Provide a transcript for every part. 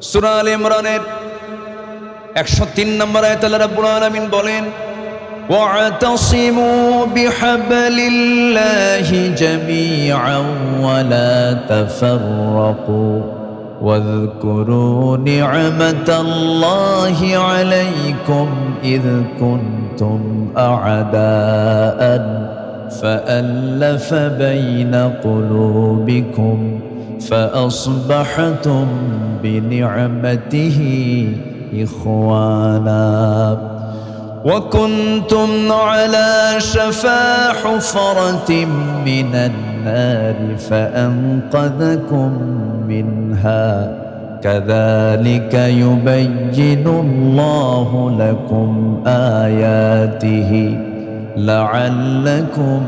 সূরা আলে ইমরানের 103 নম্বর আয়াতে আল্লাহ রাব্বুল আলামিন বলেন, ওয়া'তাসিমু বিহাবলিল্লাহি জামিআন ওয়া লা তাফাররাকু واذكروا نعمة الله عليكم إذ كنتم أعداء فألف بين قلوبكم فأصبحتم بنعمته إخوانا وكنتم على شفا حفرة من النار فأنقذكم منها كذلك يبين الله لكم آياته لعلكم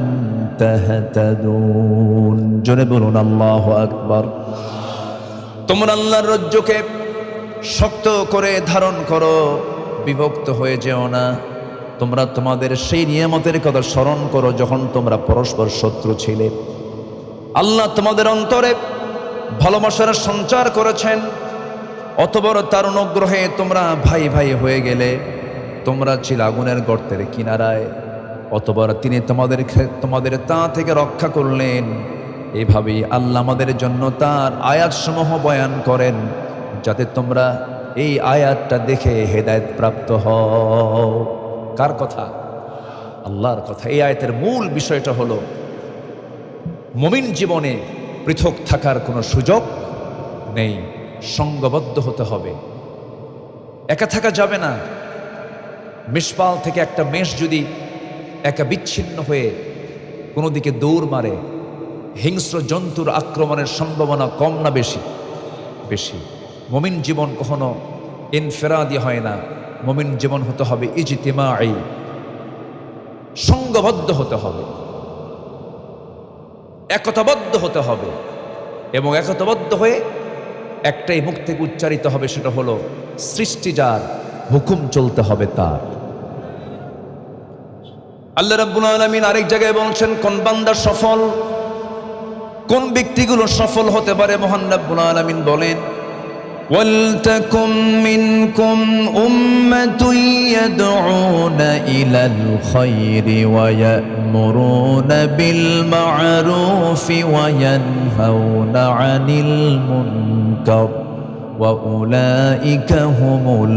تهتدون জোরে বলুন আল্লাহু আকবার। তোমরা আল্লাহর রজ্জুকে শক্ত করে ধারণ করো, বিভক্ত হয়ে যেও না। তোমরা তোমাদের সেই নিয়ামতের কথা স্মরণ করো যখন তোমরা পরস্পর শত্রু ছিলে। আল্লাহ তোমাদের অন্তরে ভালোবাসার সঞ্চার করেছেন, অতবর তার অনুগ্রহে তোমরা ভাই ভাই হয়ে গেলে। তোমরা ছিল আগুনের গর্তের কিনারায়, অতবর তিনি তোমাদের তা থেকে রক্ষা করলেন। এভাবেই আল্লাহ আমাদের জন্য তার আয়াতসমূহ বয়ান করেন যাতে তোমরা এই আয়াতটা দেখে হেদায়েত প্রাপ্ত হও। কার কথা? আল্লাহর কথা। এই আয়াতের মূল বিষয়টা হলো মুমিন জীবনে পৃথক থাকার কোনো সুযোগ নেই, সঙ্গবদ্ধ হতে হবে, একা থাকা যাবে না। মেষপাল থেকে একটা মেষ যদি একা বিচ্ছিন্ন হয়ে কোনো দিকে দৌড় মারে, হিংস্র জন্তুর আক্রমণের সম্ভাবনা কম না বেশি? বেশি। মুমিন জীবন কখনো ইনফিরাদি হয় না, মুমিন জীবন হতে হবে ইজতিমাঈ, সঙ্গবদ্ধ হতে হবে, একতাবদ্ধ হতে হবে। এবং একতাবদ্ধ হয়ে একটাই মুখ থেকে উচ্চারিত হবে, সেটা হলো সৃষ্টি যার, হুকুম চলতে হবে তার। আল্লাহ রাব্বুল আলামিন আরেক জায়গায় বলছেন কোন বান্দা সফল, কোন ব্যক্তিগুলো সফল হতে পারে। মহান রাব্বুল আলামিন বলেন, ওয়ালতাকুম মিনকুম উম্মাতুন ইয়াদউনা ইলাল খায়রি ওয়া ইয়া'মুরুনা বিল মা'রুফি ওয়া ইয়ানহাউনা আনিল মুনকার ওয়া উলাইকা হুমুল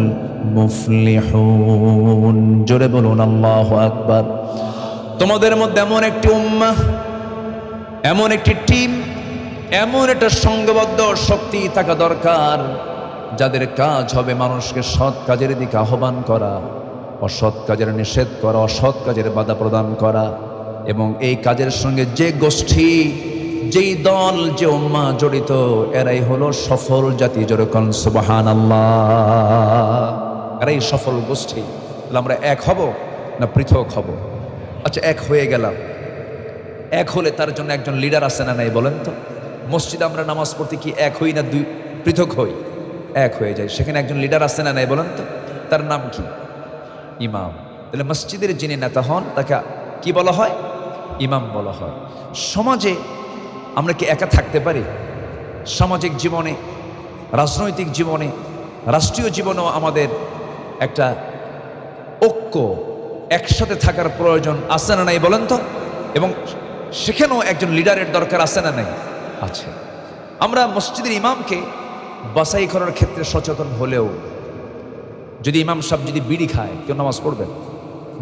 মুফলিহুন। জোরে বলুন আল্লাহু আকবার। তোমাদের মধ্যে এমন একটি উম্মাহ, এমন একটি টিম, এমন একটা সংঘবদ্ধ শক্তি থাকা দরকার যাদের কাজ হবে মানুষকে সৎ কাজের দিকে আহ্বান করা, অসৎ কাজের নিষেধ করা, অসৎ কাজের বাধা প্রদান করা। এবং এই কাজের সঙ্গে যে গোষ্ঠী, যেই দল, যে উম্মাহ জড়িত, এরাই হলো সফল জাতি। যেরকম সুবহানাল্লাহ, এরাই সফল গোষ্ঠী। তাহলে আমরা এক হব না পৃথক হব? আচ্ছা, এক হয়ে গেলাম, এক হলে তার জন্য একজন লিডার আছে না নাই বলেন তো? মসজিদে আমরা নামাজ পড়তে কি এক হই না দুই পৃথক হই? এক হয়ে যায়। সেখানে একজন লিডার আছে না নাই বলেন তো? তার নাম কি? ইমাম। তাহলে মসজিদের যিনি নেতা হন তাকে কি বলা হয়? ইমাম বলা হয়। সমাজে আমরা কি একা থাকতে পারি? সামাজিক জীবনে, রাজনৈতিক জীবনে, রাষ্ট্রীয় জীবনেও আমাদের একটা ঐক্য, একসাথে থাকার প্রয়োজন আছে না নাই বলেন তো? এবং সেখানেও একজন লিডারের দরকার আছে না নাই? আছে। আমরা মসজিদের ইমামকে বাছাই করার ক্ষেত্রে সচেতন হলেও, যদি ইমাম সাহেব যদি বিড়ি খায়, কেউ নামাজ পড়বেন?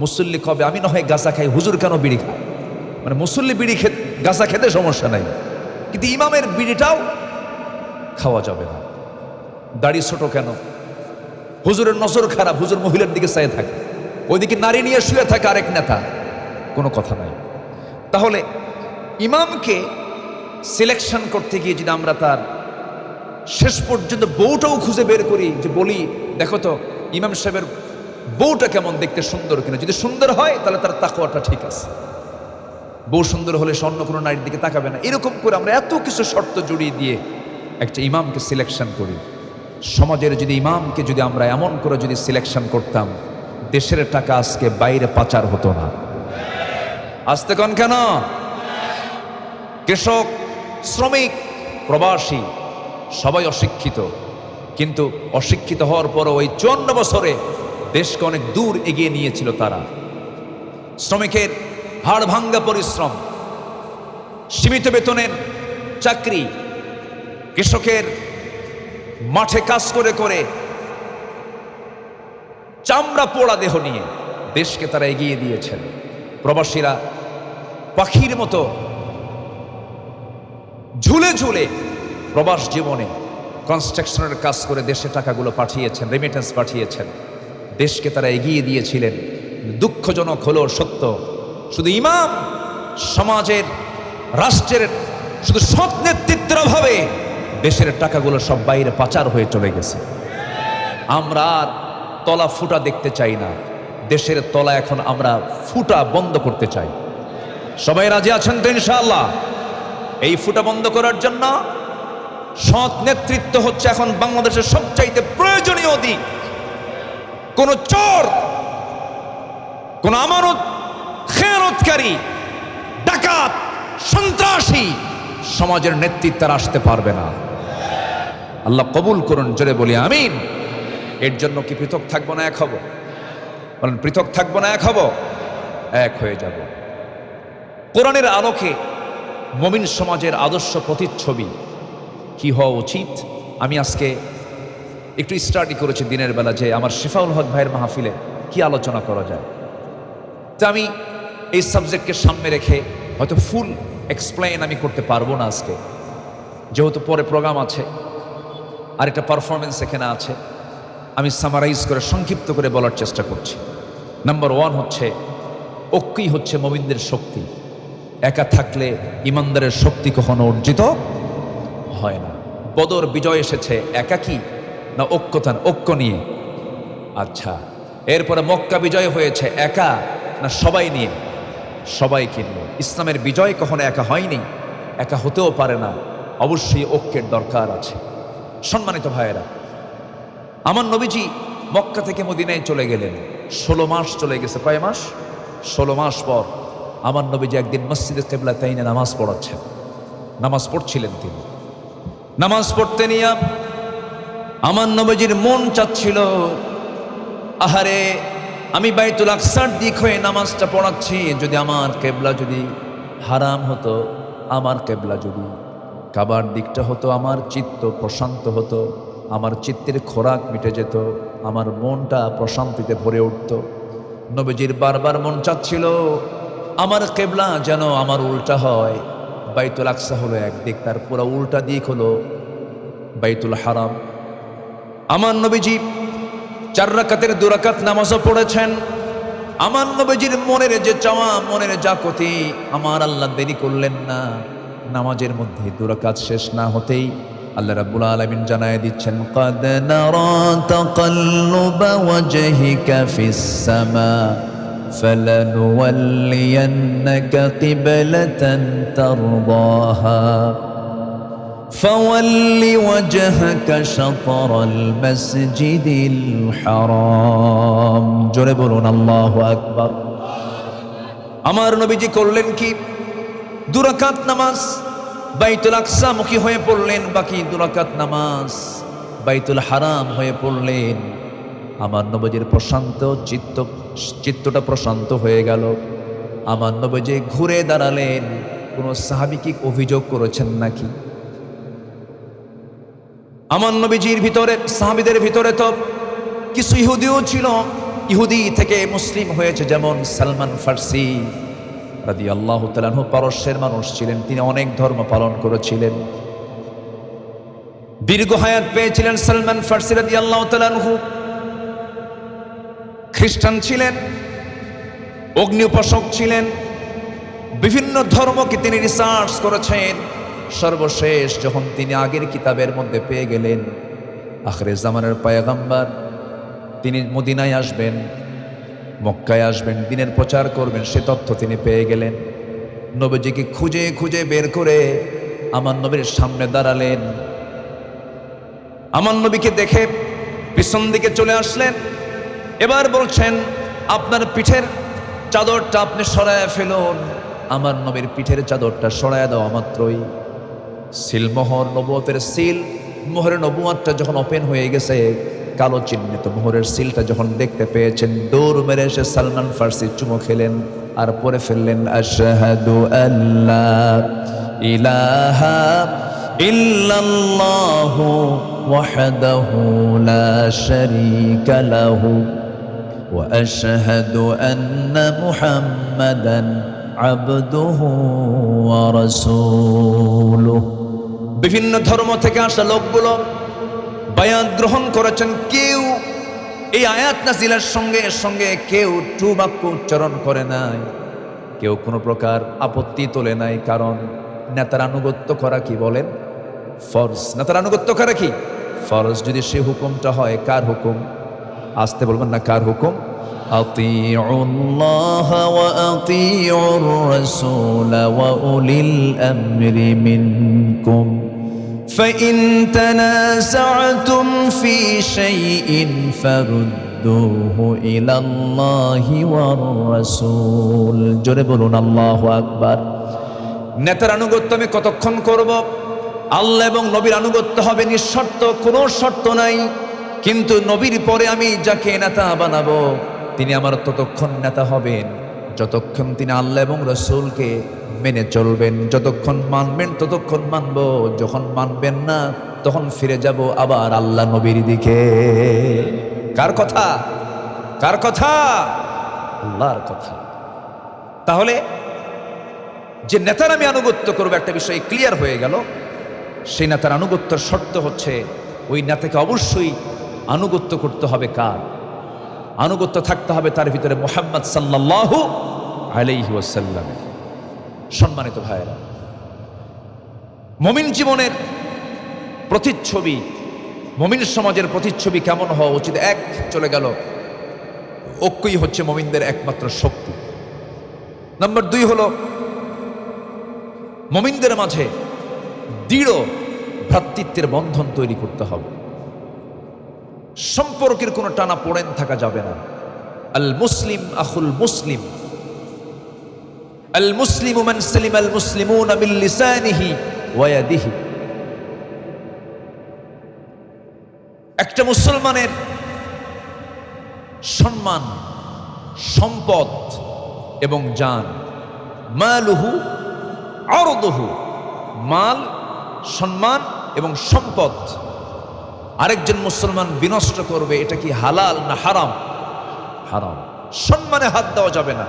মুসল্লি কবে আমি না হয় গাঁজা খাই, হুজুর কেন বিড়ি খায়? মানে মুসল্লি বিড়ি গাঁজা খেতে সমস্যা নাই, কিন্তু ইমামের বিড়িটাও খাওয়া যাবে না। দাড়ি ছোট কেন? হুজুরের নজর খারাপ, হুজুর মহিলার দিকে চাই থাকে, ওইদিকে নারী নিয়ে শুয়ে থাকে আরেক নেতা, কোনো কথা নাই। তাহলে ইমামকে সিলেকশন করতে গিয়ে যদি আমরা তার শেষ পর্যন্ত বউটাও খুঁজে বের করি, যে বলি দেখো তো ইমাম সাহেবের বউটা কেমন, দেখতে সুন্দর কিনা, যদি সুন্দর হয় তাহলে তার তাকওয়াটা ঠিক আছে, বউ সুন্দর হলে সে অন্য কোনো নারীর দিকে তাকাবে না, এরকম করে আমরা এত কিছু শর্ত জড়িয়ে দিয়ে একটা ইমামকে সিলেকশন করি। সমাজের যদি ইমামকে যদি আমরা এমন করে যদি সিলেকশন করতাম, দেশের টাকা আজকে বাইরে পাচার হতো না। আসতে কোন কেন? কৃষক, শ্রমিক, প্রবাসী সবাই অশিক্ষিত, কিন্তু অশিক্ষিত হওয়ার পরও ওই 54 বছরে দেশকে অনেক দূর এগিয়ে নিয়েছিল তারা। শ্রমিকের হাড় ভাঙ্গা পরিশ্রম, সীমিত বেতনের চাকরি, কৃষকের মাঠে কাজ করে করে চামড়া পোড়া দেহ নিয়ে দেশকে তারা এগিয়ে দিয়েছেন। প্রবাসীরা পাখির মতো ঝুলে ঝুলে প্রবাস জীবনে কনস্ট্রাকশনের কাজ করে দেশে টাকাগুলো পাঠিয়েছেন, রেমিটেন্স পাঠিয়েছেন, দেশকে তারা এগিয়ে দিয়েছিলেন। দুঃখজনক হলো সত্য, শুধু ইমাম, সমাজের, রাষ্ট্রের শুধু সৎ নেতৃত্বের অভাবে দেশের টাকাগুলো সব বাইরে পাচার হয়ে চলে গেছে। আমরা আর তলা ফুটা দেখতে চাই না, দেশের তলা এখন আমরা ফুটা বন্ধ করতে চাই। সবাই রাজি আছেন তো ইনশাআল্লাহ? এই ফুটা বন্ধ করার জন্য সৎ নেতৃত্ব হচ্ছে এখন বাংলাদেশের সবচাইতে প্রয়োজনীয় দিক। কোন চোর, কোন আমানত খেয়ানতকারী, ডাকাত, সন্ত্রাসী সমাজের নেতৃত্বে আসতে পারবে না। আল্লাহ কবুল করুন, জোরে বলি আমিন। এর জন্য কি পৃথক থাকবো না এক হব? বলেন, পৃথক থাকবো না এক হব? এক হয়ে যাব। কোরআনের আলোকে মুমিন সমাজের আদর্শ প্রতিচ্ছবি কি হওয়া উচিত, আমি আজকে একটু স্টাডি করেছি দিনের বেলা যে আমার শিফাউল হক ভাইয়ের মাহফিলে কি আলোচনা করা যায়। তো আমি এই সাবজেক্টকে সামনে রেখে হয়তো ফুল এক্সপ্লেইন আমি করতে পারবো না আজকে, যেহেতু পরে প্রোগ্রাম আছে আর একটা পারফরমেন্স এখানে আছে। আমি সামারাইজ করে সংক্ষিপ্ত করে বলার চেষ্টা করছি। নাম্বার 1 হচ্ছে ঐক্যই হচ্ছে মুমিনদের শক্তি। একা থাকলে ইমানদারের শক্তি কখনো অর্জিত হয় না। বদর বিজয় এসেছে একাকী না ঐক্য নিয়ে? আচ্ছা, এরপরে মক্কা বিজয় হয়েছে একা না সবাই নিয়ে? সবাইকে নিয়ে। ইসলামের বিজয় কখনো একা হয়নি, একা হতেও পারে না, অবশ্যই ঐক্যের দরকার আছে। সম্মানিত ভাইয়েরা, আমার নবীজি মক্কা থেকে মদিনায় চলে গেলেন, 16 মাস চলে গেছে। কয় মাস? 16 মাস পর আমার নবীজি একদিন মসজিদে কিবলাতাইনে নামাজ পড়াচ্ছেন, নামাজ পড়ছিলেন তিনি। নামাজ পড়তে নিয়ে আমার নবীজির মন চাচ্ছিল, আহারে আমি বাইতুল আকসার দিক হয়ে নামাজটা পড়াচ্ছি, যদি আমার কেবলা যদি হারাম হতো, আমার কেবলা যদি কাবার দিকটা হতো, আমার চিত্ত প্রশান্ত হতো, আমার চিত্তের খোরাক মিটে যেত, আমার মনটা প্রশান্তিতে ভরে উঠত। নবীজির বারবার মন চাচ্ছিল আমার কেবলা যেন আমার উল্টা হয়। বাইতুল আকসা হলো একদিক, তার পুরো উল্টা দিক হলো বাইতুল হারাম। আমার নবীজি 4 রাকাতের 2 রাকাত নামাজও পড়েছেন। আমার নবীজির মনের যে চাওয়া, মনের জাকতি, আমার আল্লাহ দেরি করলেন না। নামাজের মধ্যে 2 রাকাত শেষ না হতেই আল্লাহ রাব্বুল আলামিন জানায় দিচ্ছেন, قد نرى تقلب وجهك في السماء فلنولينك قبلة ترضاها فول وجهك شطر المسجد الحرام। জোরে বলুন আল্লাহু আকবার। আমার নবীজি করলেন কি? 2 রাকাত নামাজ বাইতুল আকসা মুখী হয়ে পড়লেন, বাকি 2 রাকাত নামাজ বাইতুল হারাম হয়ে পড়লেন। আমার নবীজির প্রশান্ত চিত্তটা প্রশান্ত হয়ে গেল। আমার নবীজি ঘুরে দাঁড়ালেন। কোন সাহাবী কি অভিযোগ করেছেন নাকি? আমার নবীজির ভিতরে, সাহাবীদের ভিতরে তো কিছু ইহুদিও ছিল, ইহুদি থেকে মুসলিম হয়েছে, যেমন সালমান ফার্সি রাদিয়াল্লাহু তাআলা আনহু, পারস্যের মানুষ ছিলেন, তিনি অনেক ধর্ম পালন করেছিলেন, দীর্ঘ হায়াত পেয়েছিলেন। সালমান ফার্সি রাদিয়াল্লাহু তাআলা আনহু খ্রিস্টান ছিলেন, অগ্নি উপাসক ছিলেন, বিভিন্ন ধর্মকে তিনি রিসার্চ করেছেন। সর্বশেষ যখন তিনি আগের কিতাবের মধ্যে পেয়ে গেলেন আখিরে জামানের পয়গম্বর তিনি মদিনায় আসবেন, মক্কায় আসবেন, দিনের প্রচার করবেন, সে তথ্য তিনি পেয়ে গেলেন। নবীজিকে খুঁজে খুঁজে বের করে আমার নবীর সামনে দাঁড়ালেন। আমার নবীকে দেখে পিছন দিকে চলে আসলেন। এবার বলছেন, আপনার পিঠের চাদরটা আপনি সরায় ফেলুন। আমার নবীর পিঠের চাদরটা সরায় দেওয়া মাত্রই সিলমোহর, নবুয়তের সিল মোহরের নবুয়তটা যখন ওপেন হয়ে গেছে, কালো চিহ্নিত মোহরের সিলটা যখন দেখতে পেয়েছেন, দৌড় মেরে এসে সালমান ফার্সি চুমো খেলেন আর পরে ফেললেন আশহাদু আল্লা ইলাহা ইল্লাল্লাহু ওয়াহদাহু লা শারীকা লাহু ওয়া আশহাদু আন্না মুহাম্মাদান আবদুহু ওয়া রাসূলুহু। বিভিন্ন ধর্ম থেকে আসা লোকগুলো বায়াত গ্রহণ করেছেন। কেউ এই আয়াত নাযিলের সঙ্গে সঙ্গে কেউ টু বাক্য উচ্চারণ করে নাই, কেউ কোনো প্রকার আপত্তি তোলে নাই। কারণ নেতার আনুগত্য করা কি বলেন ফরজ। নেতার আনুগত্য করা কি ফরজ। যদি সে হুকুমটা হয়, কার হুকুম? আসতে বলবেন না, কার হুকুম? আতিউল্লাহ ওয়া আতিউর রাসূল ওয়া উলিল আমরি মিনকুম فإن تنازعتم في شيء فردوه إلى الله والرسول। জোরে বলুন আল্লাহু আকবার। নেতার আনুগত্য আমি কতক্ষণ করব? আল্লাহ এবং নবীর আনুগত্য হবে নিঃশর্ত, কোনো শর্ত নাই। কিন্তু নবীর পরে আমি যাকে নেতা বানাবো তিনি আমার ততক্ষণ নেতা হবেন যতক্ষণ তিনি আল্লাহ এবং রসুলকে মেনে চলবেন। যতক্ষণ মানবেন ততক্ষণ মানব, যখন মানবেন না তখন ফিরে যাব আবার আল্লাহ নবীর দিকে। কার কথা? কার কথা? আল্লাহর কথা। তাহলে যে নেতার আমি আনুগত্য করব, একটা বিষয় ক্লিয়ার হয়ে গেল। সেই নেতার আনুগত্যের শর্ত হচ্ছে ওই নেতাকে অবশ্যই আনুগত্য করতে হবে। কার আনুগত্য থাকতে হবে? তার ভিতরে মুহাম্মদ সাল্লাল্লাহু আলাইহি ওয়াসাল্লাম। সম্মানিত ভাইয়েরা, মুমিন জীবনের প্রতিচ্ছবি, মুমিন সমাজের প্রতিচ্ছবি কেমন হওয়া উচিত? এক, চলে গেল ঐক্যই হচ্ছে মুমিনদের একমাত্র শক্তি। নাম্বার দুই হলো মুমিনদের মাঝে দৃঢ় ভ্রাতৃত্বের বন্ধন তৈরি করতে হবে। সম্পর্কের কোনো টানা পোড়েন থাকা যাবে না। আল মুসলিম আখুল মুসলিম, আল মুসলিমু মান সালিমা আল মুসলিমুনা মিন লিসানিহি ওয়া ইয়াদিহি। একটা মুসলমানের সম্মান, সম্পদ এবং জান, মালুহু আরদুহু, মাল, সম্মান এবং সম্পদ আরেকজন মুসলমান বিনষ্ট করবে, এটা কি হালাল না হারাম? হারাম। সম্মানে হাত দেওয়া যাবে না,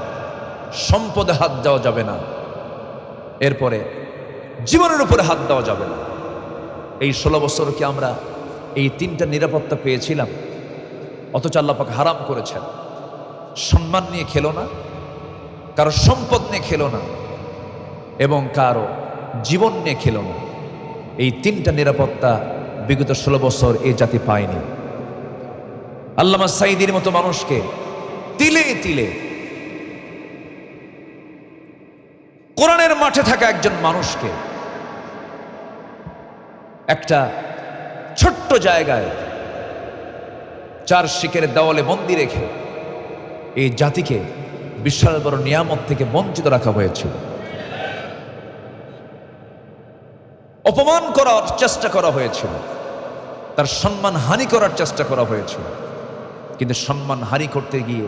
সম্পদে হাত দেওয়া যাবে না, এরপরে জীবনের উপরে হাত দেওয়া যাবে না। এই 16 বছর কি আমরা এই তিনটা নিরাপত্তা পেয়েছিলাম? অথচ আল্লাহ পাক হারাম করেছেন। সম্মান নিয়ে খেলো না, কারো সম্পদ নিয়ে খেলো না, এবং কারো জীবন নিয়ে খেলো না। এই তিনটা নিরাপত্তা বিগত 16 বছর এই জাতি পায়নি। আল্লামা সাঈদীর মতো মানুষকে তিলে তিলে, কোরআনের মাঠে থাকা একজন মানুষকে একটা ছোট্ট জায়গায় 4 শিকের দেওয়ালে বন্দি রেখে এই জাতিকে বিশাল বড় নিয়ামত থেকে বঞ্চিত রাখা হয়েছিল। অপমান করার চেষ্টা করা হয়েছিল, তার সম্মান হানি করার চেষ্টা করা হয়েছিল। কিন্তু সম্মান হানি করতে গিয়ে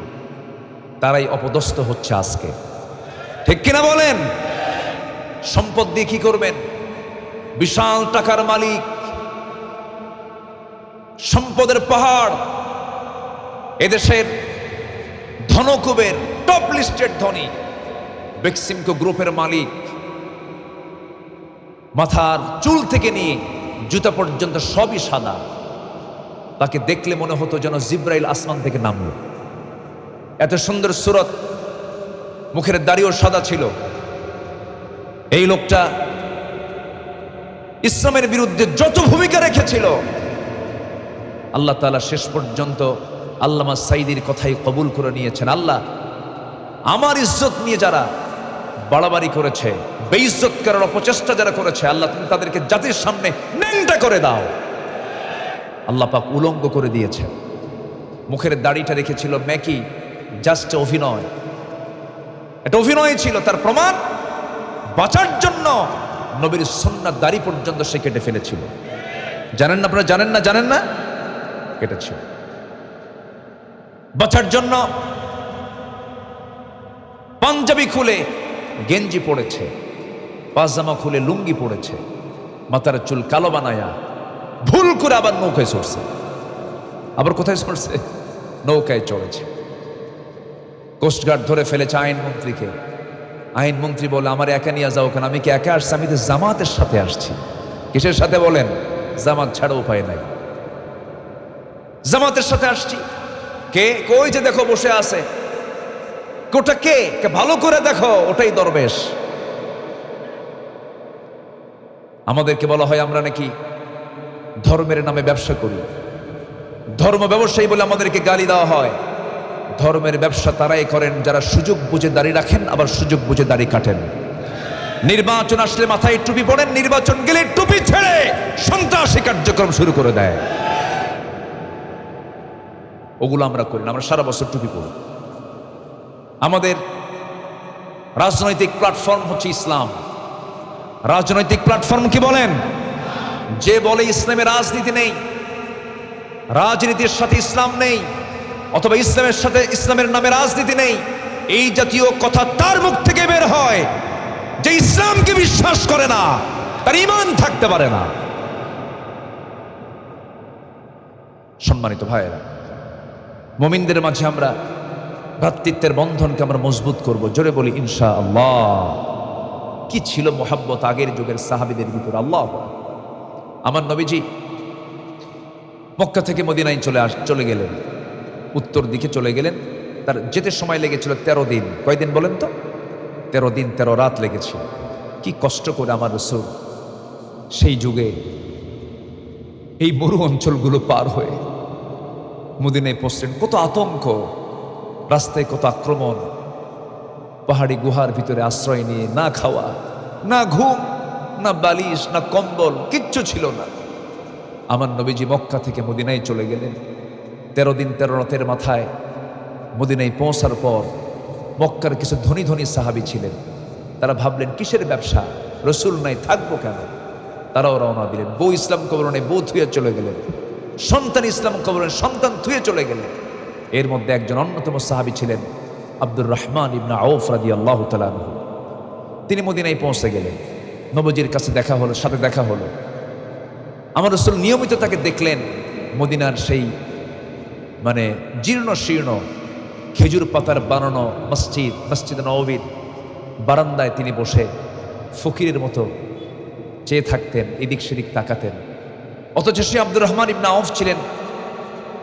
তারাই অপদস্থ হচ্ছে আজকে। ঠিক কিনা বলেন? সম্পদ দিয়ে কি করবেন? বিশাল টাকার মালিক, সম্পদের পাহাড়, এদেশের ধনকুবের টপ লিস্টেড ধনী, বেক্সিমকো গ্রুপের মালিক, মাথার চুল থেকে নিয়ে জুতা পর্যন্ত সবই সাদা। তাকে দেখলে মনে হতো যেন জিব্রাইল আসমান থেকে নামলো। এত সুন্দর সুরত, মুখের দাড়িও সাদা ছিল। এই লোকটা ইসলামের বিরুদ্ধে যত ভূমিকা রেখেছিল, আল্লাহ তাআলা শেষ পর্যন্ত আল্লামা সাঈদীর কথাই কবুল করে নিয়েছেন। আল্লাহ, আমার ইজ্জত নিয়ে যারা বাড়াবাড়ি করেছে, বেইজ্জত করার অপচেষ্টা যারা করেছে, আল্লাহ তুমি তাদেরকে জাতির সামনে ন্যাংটা করে দাও। আল্লাহ পাক উলঙ্গ করে দিয়েছেন। মুখের দাড়িটা রেখেছিল মেকি, জাস্ট অভিনয়, এটা অভিনয় ছিল। তার প্রমাণ, বাঁচার জন্য নবীর সুন্নাত দাড়ি পর্যন্ত সে কেটে ফেলেছিল। জানেন না? আপনারা জানেন না? কেটেছে। বাঁচার জন্য পাঞ্জাবি খুলে গেঞ্জি পড়েছে, পাজামা খুলে লুঙ্গি পড়েছে, মাথার চুল কালো বানায়া ভুল করে আবার নৌকায় চড়ছে। আবার কোথায় চড়ছে? নৌকায় চড়েছে। কোস্টগার্ড ধরে ফেলেছে আইনমন্ত্রীকে। আইনমন্ত্রী বলে, আমার একা নিয়ে যাও কেন? আমি কি একা আসছি? আমি তো জামাতের সাথে আসছি। কিসের সাথে বলেন? জামাত ছাড়া উপায় নাই, জামাতের সাথে আসছি। কে? কই যে দেখো বসে আছে। ওটা কে? ভালো করে দেখো, ওটাই দরবেশ। আমাদেরকে বলা হয় আমরা নাকি ধর্মের নামে ব্যবসা করি, ধর্ম ব্যবসায়ী বলে আমাদেরকে গালি দেওয়া হয়। ধর্মের ব্যবসা তারাই করেন যারা সুযোগ বুঝে দাড়ি রাখেন, আবার সুযোগ বুঝে দাড়ি কাটেন। নির্বাচন আসলে মাথায় টুপি পড়েন, নির্বাচন গেলে টুপি ছেড়ে সন্ত্রাসী কার্যক্রম শুরু করে দেয়। ওগুলো আমরা করি না, আমরা সারা বছর টুপি পড়ি। আমাদের রাজনৈতিক প্ল্যাটফর্ম হচ্ছে ইসলাম। রাজনৈতিক প্ল্যাটফর্ম কি বলেন? যে বলে ইসলামে রাজনীতি নেই, রাজনীতির সাথে ইসলাম নেই, অথবা ইসলামের সাথে ইসলামের নামে রাজনীতি নেই, এই জাতীয় কথা তার মুখ থেকে বের হয় যে ইসলামকে বিশ্বাস করে না, তার ঈমান থাকতে পারে না। সম্মানিত ভাইয়েরা, মুমিনদের মাঝে আমরা ভ্রাতৃত্বের বন্ধনকে আমরা মজবুত করব। জোরে বলি ইনশাআল্লাহ। কি ছিল মোহাব্বত আগের যুগের সাহাবীদের ভিতরে! আল্লাহ! আমার নবীজি মক্কা থেকে মদিনায় চলে গেলেন, উত্তর দিকে চলে গেলেন। তার যেতে সময় লেগেছিল 13 দিন। কয়দিন বলেন তো? 13 দিন 13 রাত লেগেছিল। কি কষ্ট করে আমার রাসূল সেই যুগে এই মরু অঞ্চলগুলো পার হয়ে মদিনায় পৌঁছলেন। কত আতঙ্ক, রাস্তায় কত আক্রমণ, পাহাড়ি গুহার ভিতরে আশ্রয় নিয়ে, না খাওয়া, না ঘুম, না বালিশ, না কম্বল, কিচ্ছু ছিল না। আমার নবীজি মক্কা থেকে মদিনায় চলে গেলেন। 13 দিন 13 রাতের মাথায় মদিনায় পৌঁছার পর মক্কার কিছু ধনী ধনী সাহাবী ছিলেন। তারা ভাবলেন কিসের ব্যবসা, রসুল নাই, থাকবো কেন? তারাও রওনা দিলেন। বউ ইসলাম কবরণে বউ থুয়ে চলে গেলেন, সন্তান ইসলাম কবরণে সন্তান থুয়ে চলে গেলেন। এর মধ্যে একজন অন্যতম সাহাবী ছিলেন আব্দুর রহমান ইবনে আউফ রাদিয়াল্লাহু তাআলা আনহু। তিনি মদিনায় পৌঁছে গেলেন। নবীজির কাছে সাথে দেখা হলো। আমার রাসূল নিয়মিত তাকে দেখলেন মদিনার সেই জীর্ণ শীর্ণ খেজুর পাতার বানানো মসজিদ নববীর বারান্দায় তিনি বসে ফকিরের মতো চেয়ে থাকতেন, এদিক সেদিক তাকাতেন। অথচ সে আব্দুর রহমান ইবনে আউফ ছিলেন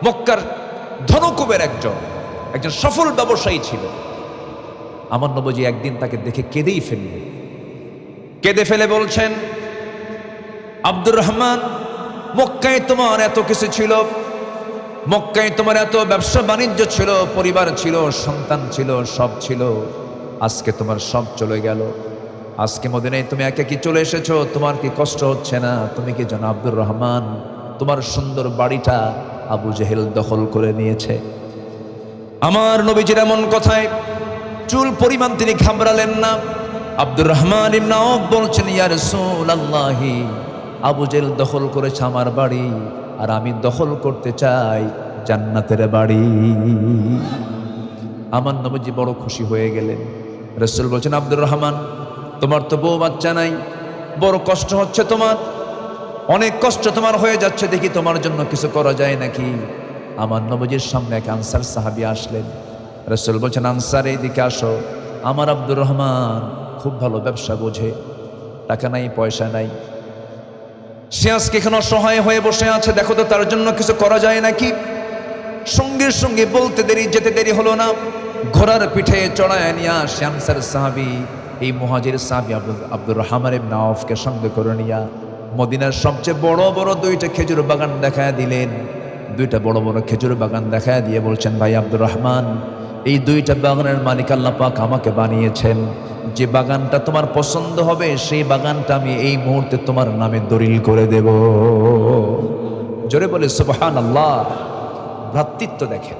মক্কার ধনকুবের একজন সফল ব্যবসায়ী ছিল। আমার নবীজি একদিন তাকে দেখে কেঁদে ফেলে বলছেন, আব্দুর রহমান, মক্কায় তোমার এত কিছু ছিল, মক্কায় তোমার এত ব্যবসা বাণিজ্য ছিল, পরিবার ছিল, সন্তান ছিল, সব ছিল। আজকে তোমার সব চলে গেল। আজকে মদিনায় তুমি একাকী চলে এসেছো। তোমার কি কষ্ট হচ্ছে না? তুমি কি জানো আব্দুর রহমান, তোমার সুন্দর বাড়িটা আবু জেহেল দখল করে নিয়েছে? আমার নবীজির এমন কথায় চুল পরিমাণ তিনি ঘাবড়ালেন না। আব্দুর রহমান ইবনে আউফ বলছেন, ইয়া রাসূলুল্লাহ, আবু জেহেল দখল করেছে আমার বাড়ি, আর আমি দখল করতে চাই জান্নাতের বাড়ি। আমার নবীজি বড় খুশি হয়ে গেলেন। রাসূল বলছেন, আব্দুর রহমান, তোমার তো বউ বাচ্চা নাই, বড় কষ্ট হচ্ছে তোমার, অনেক কষ্ট তোমার হয়ে যাচ্ছে, দেখি তোমার জন্য কিছু করা যায় নাকি? আমার নবীজির সামনে এক আনসার সাহাবী আসলেন। রাসূল বলছেন, আনসার, এইদিকে আসো। আমার আব্দুর রহমান খুব ভালো ব্যবসা বোঝে, টাকা নাই, পয়সা নাই, সে আজকে এখানে অসহায় হয়ে বসে আছে, দেখো তো তার জন্য কিছু করা যায় নাকি? সঙ্গে সঙ্গে বলতে যেতে দেরি হলো না, ঘোড়ার পিঠে চড়ায় নিয়ে আসে আনসার সাহাবী, এই মুহাজির সাহাবী আব্দুর রহমান ইবনে আউফকে সঙ্গে করে নিয়ে মদিনার সবচেয়ে বড় বড় 2টা খেজুর বাগান দেখায় দিলেন। 2টা বড় বড় খেজুর বাগান দেখায় দিয়ে বলছেন, ভাই আব্দুর রহমান, এই 2টা বাগানের মালিক আল্লাহ পাক আমাকে বানিয়েছেন। যে বাগানটা তোমার পছন্দ হবে সেই বাগানটা আমি এই মুহূর্তে তোমার নামে দলিল করে দেব। জোরে বলে সুবহানাল্লাহ। ভ্রাতৃত্ব দেখেন।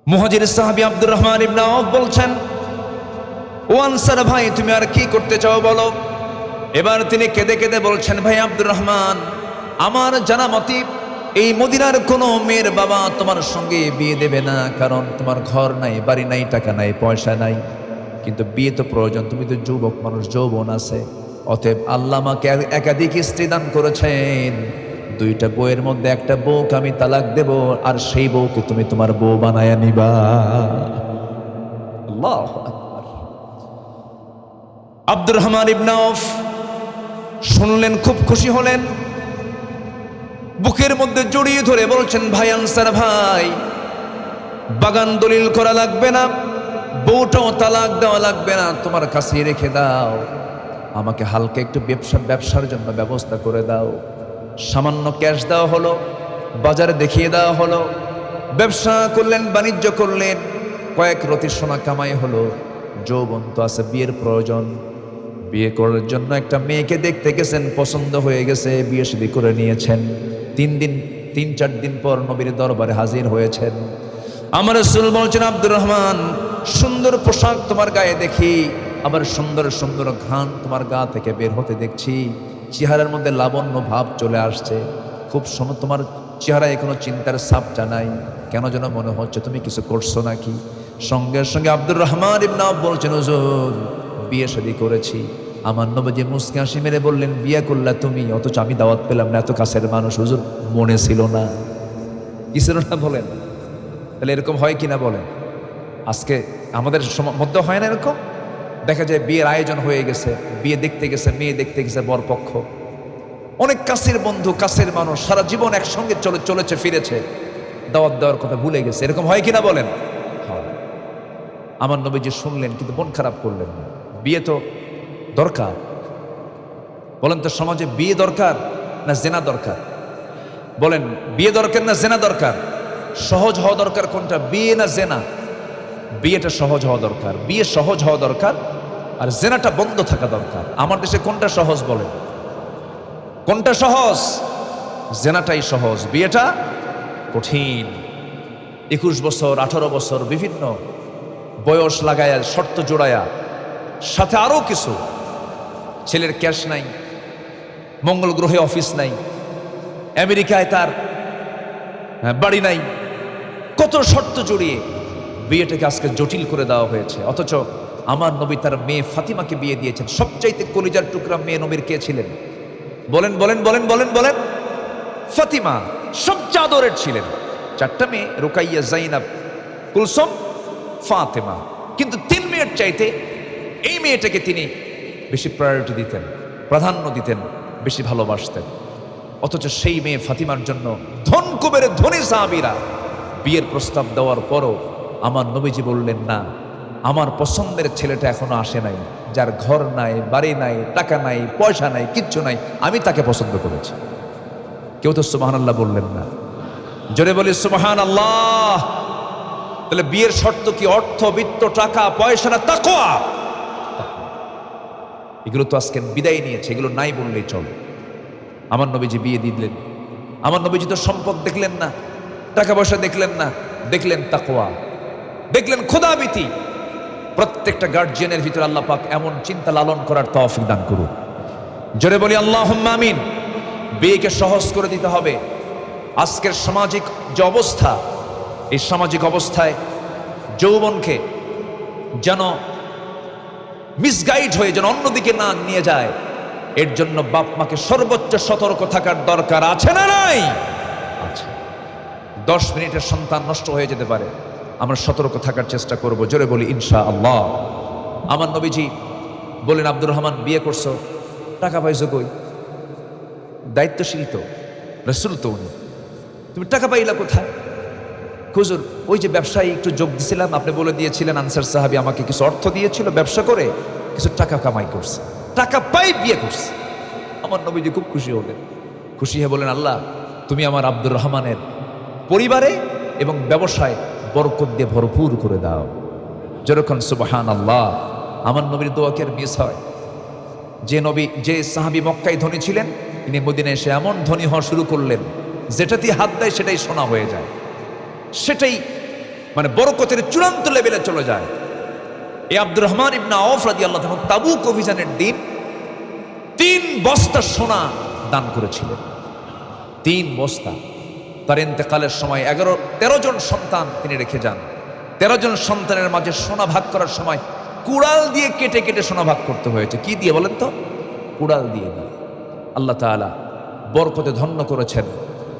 মুহাজির সাহাবী আব্দুর রহমান ইবনে আউফ বলছেন, ও আনসার ভাই, তুমি আর কি করতে চাও বলো? এবার তিনি কেঁদে কেঁদে বলছেন, ভাই আব্দুর রহমান, আমার জানা মতে এই মদিনার কোনো মেয়ের বাবা তোমার সঙ্গে বিয়ে দেবে না, কারণ তোমার ঘর নাই, বাড়ি নাই, টাকা নাই, পয়সা নাই, কিন্তু বিয়ে তো প্রয়োজন, তুমি তো যুবক মানুষ, যৌবন আছে। অতএব আল্লাহ আমাকে একাধিক স্ত্রী দান করেছেন, দুইটা বউয়ের মধ্যে একটা বউকে আমি তালাক দেব, আর সেই বউকে তুমি তোমার বউ বানায়া নিবা। আল্লাহু আকবার। আব্দুর রহমান ইবনে আউফ শুনলেন, খুব খুশি হলেন, বুকের মধ্যে জড়িয়ে ধরে বলছেন, ভাই আনসার ভাই, বাগান দলিল করা লাগবে না, বউটাও তালাক দেওয়া লাগবে না, তোমার কাছে রেখে দাও, আমাকে হালকা একটু ব্যবসার জন্য ব্যবস্থা করে দাও। সামান্য ক্যাশ দেওয়া হলো, বাজারে দেখিয়ে দেওয়া হলো, ব্যবসা করলেন, বাণিজ্য করলেন, কয়েক রতি সোনা কামাই হলো। যৌবন তো আছে, বিয়ের প্রয়োজন, বিয়ে করার জন্য একটা মেয়েকে দেখতে গেছেন, পছন্দ হয়ে গেছে, বিয়ে শাদী করে নিয়েছেন। 3-4 দিন পর নবীর দরবারে হাজির হয়েছেন। আমার রাসূল বলছেন, আব্দুর রহমান, সুন্দর পোশাক তোমার গায়ে দেখি, আবার সুন্দর সুন্দর ঘ্রাণ তোমার গা থেকে বের হতে দেখছি, চেহারার মধ্যে লাবণ্য ভাব চলে আসছে, খুব তোমার চেহারায় কোনো চিন্তার ছাপটা নাই, কেন যেন মনে হচ্ছে তুমি কিছু করছো নাকি। সঙ্গে সঙ্গে আব্দুর রহমান ইবনে আউফ বলছেন, হুজুর, বিয়ে শাদী করেছি। আমার নবীজি মুস্কি হাসি মেরে বললেন, বিয়ে করলা তুমি, অথচ আমি দাওয়াত পেলাম না, এত কাছের মানুষ, হুজুর মনে ছিল না, কি ছিল না বলেন? তাহলে এরকম হয় কিনা বলেন? আজকে আমাদের মধ্যে হয় না এরকম? দেখা যায় বিয়ের আয়োজন হয়ে গেছে, বিয়ে দেখতে গেছে, মেয়ে দেখতে গেছে বরপক্ষ, অনেক কাছের বন্ধু, কাছের মানুষ, সারা জীবন একসঙ্গে চলেছে ফিরেছে, দাওয়াত দেওয়ার কথা ভুলে গেছে, এরকম হয় কিনা বলেন? হয়। আমার নবীজি শুনলেন, কিন্তু মন খারাপ করলেন না। বিয়ে তো দরকার, বলেন তো সমাজে বিয়ে দরকার না জেনা দরকার? বলেন, বিয়ে দরকার না জেনা দরকার? সহজ হওয়া দরকার কোনটা, বিয়ে না জেনা? বিয়েটা সহজ হওয়া দরকার, বিয়ে সহজ হওয়া দরকার, আর জেনাটা বন্ধ থাকা দরকার। আমার দেশে কোনটা সহজ বলেন? কোনটা সহজ? জেনাটাই সহজ, বিয়েটা কঠিন। 21 বছর, 18 বছর, বিভিন্ন বয়স লাগায়া, শর্ত জোড়ায়া, সাথে আরো কিছু, ছেলের ক্যাশ নাই, মঙ্গল গ্রহে অফিস নাই, আমেরিকায় তার বাড়ি নাই, কত শর্ত জড়িয়ে বিয়েটাকে আজকে জটিল করে দেওয়া হয়েছে। অথচ আমার নবী তার মেয়ে ফাতিমাকে বিয়ে দিয়েছেন। সবচাইতে কলিজার টুকরা মেয়ে নবীর কে ছিলেন? বলেন বলেন বলেন বলেন বলেন। ফাতিমা সবচেয়ে আদরের ছিলেন। 4টা মেয়ে, রুকাইয়া, জাইনাব, কুলসুম, ফাতিমা, কিন্তু 3 মেয়ের চাইতে এই মেয়েটাকে তিনি বেশি প্রায়োরিটি দিতেন, প্রাধান্য দিতেন, বেশি ভালোবাসতেন। অথচ সেই মেয়ে ফাতিমার জন্য ধন কুবেরের ধনী সাহাবীরা বিয়ের প্রস্তাব দেওয়ার পরও আমার নবীজি বললেন, না, আমার পছন্দের ছেলেটা এখনো আসে নাই, যার ঘর নাই, বাড়ি নাই, টাকা নাই, পয়সা নাই, কিচ্ছু নাই, আমি তাকে পছন্দ করেছি। কেউ তো সুবহানাল্লাহ বললেন না। জোরে বলি সুবহানাল্লাহ। তাহলে বিয়ের শর্ত কি? অর্থ, বিত্ত, টাকা, পয়সা না তাকওয়া? এগুলো তো আজকে বিদায় নিয়েছে, এগুলো নাই বললেই চলে। আমার নবীজি বিয়ে দিলেন। আমার নবীজি তো সম্পদ দেখলেন না, টাকা পয়সা দেখলেন না, দেখলেন তাকওয়া, দেখলেন খোদাভীতি। প্রত্যেকটা গার্জিয়ানের ভিতরে আল্লাহ পাক এমন চিন্তা লালন করার তৌফিক দান করুন। জোরে বলি আল্লাহুম্মা আমিন। বিয়েকে সহজ করে দিতে হবে। আজকের সামাজিক যে অবস্থা, এই সামাজিক অবস্থায় যৌবনকে যেন মিসগাইড হয়ে যেন অন্যদিকে না নিয়ে যায়, এর জন্য বাপ মাকে সর্বোচ্চ সতর্ক থাকার দরকার আছে না নাই? আছে। 10 মিনিটের সন্তান নষ্ট হয়ে যেতে পারে, আমরা সতর্ক থাকার চেষ্টা করব। জোরে বলি ইনশাআল্লাহ। আমার নবীজি বলেন, আব্দুর রহমান, বিয়ে করছো, টাকা পাইছো কই? দায়িত্বশীল তো, রাসূল তো উনি, তুমি টাকা পাইলা কোথায়? হুজুর, ওই যে ব্যবসায়ী একটু যোগ দিছিলাম, আপনি বলে দিয়েছিলেন, আনসার সাহাবী আমাকে কিছু অর্থ দিয়েছিল, ব্যবসা করে কিছু টাকা কামাই করছে, টাকা পাই বিয়ে করছে। আমার নবীজি খুব খুশি হলেন। খুশি হয়ে বলেন, আল্লাহ তুমি আমার আব্দুর রহমানের পরিবারে এবং ব্যবসায় বরকত দিয়ে ভরপুর করে দাও। যেরকম সুবহানাল্লাহ। আমার নবীর দোয়া কি আর মিস হয়? যে সাহাবী মক্কায় ধনী ছিলেন, তিনি মদিনায় এসে এমন ধনী হওয়া শুরু করলেন, যেটাতে হাত দেয় সেটাই সোনা হয়ে যায়, সেটাই মানে বরকতের চূড়ান্ত লেভেলে চলে যায়। এই আব্দুর রহমান ইবনে আউফ রাদিয়াল্লাহু তাআলা তাবুক অভিযানের দিন 3 বস্তা সোনা দান করেছিলেন। 3 বস্তা। তার ইন্তেকালের সময় 13 জন সন্তান তিনি রেখে যান। 13 জন সন্তানের মাঝে সোনা ভাগ করার সময় কুড়াল দিয়ে কেটে কেটে সোনা ভাগ করতে হয়েছে। কি দিয়ে বলেন তো? কুড়াল দিয়ে। আল্লাহ তাআলা বরকতে ধন্য করেছেন।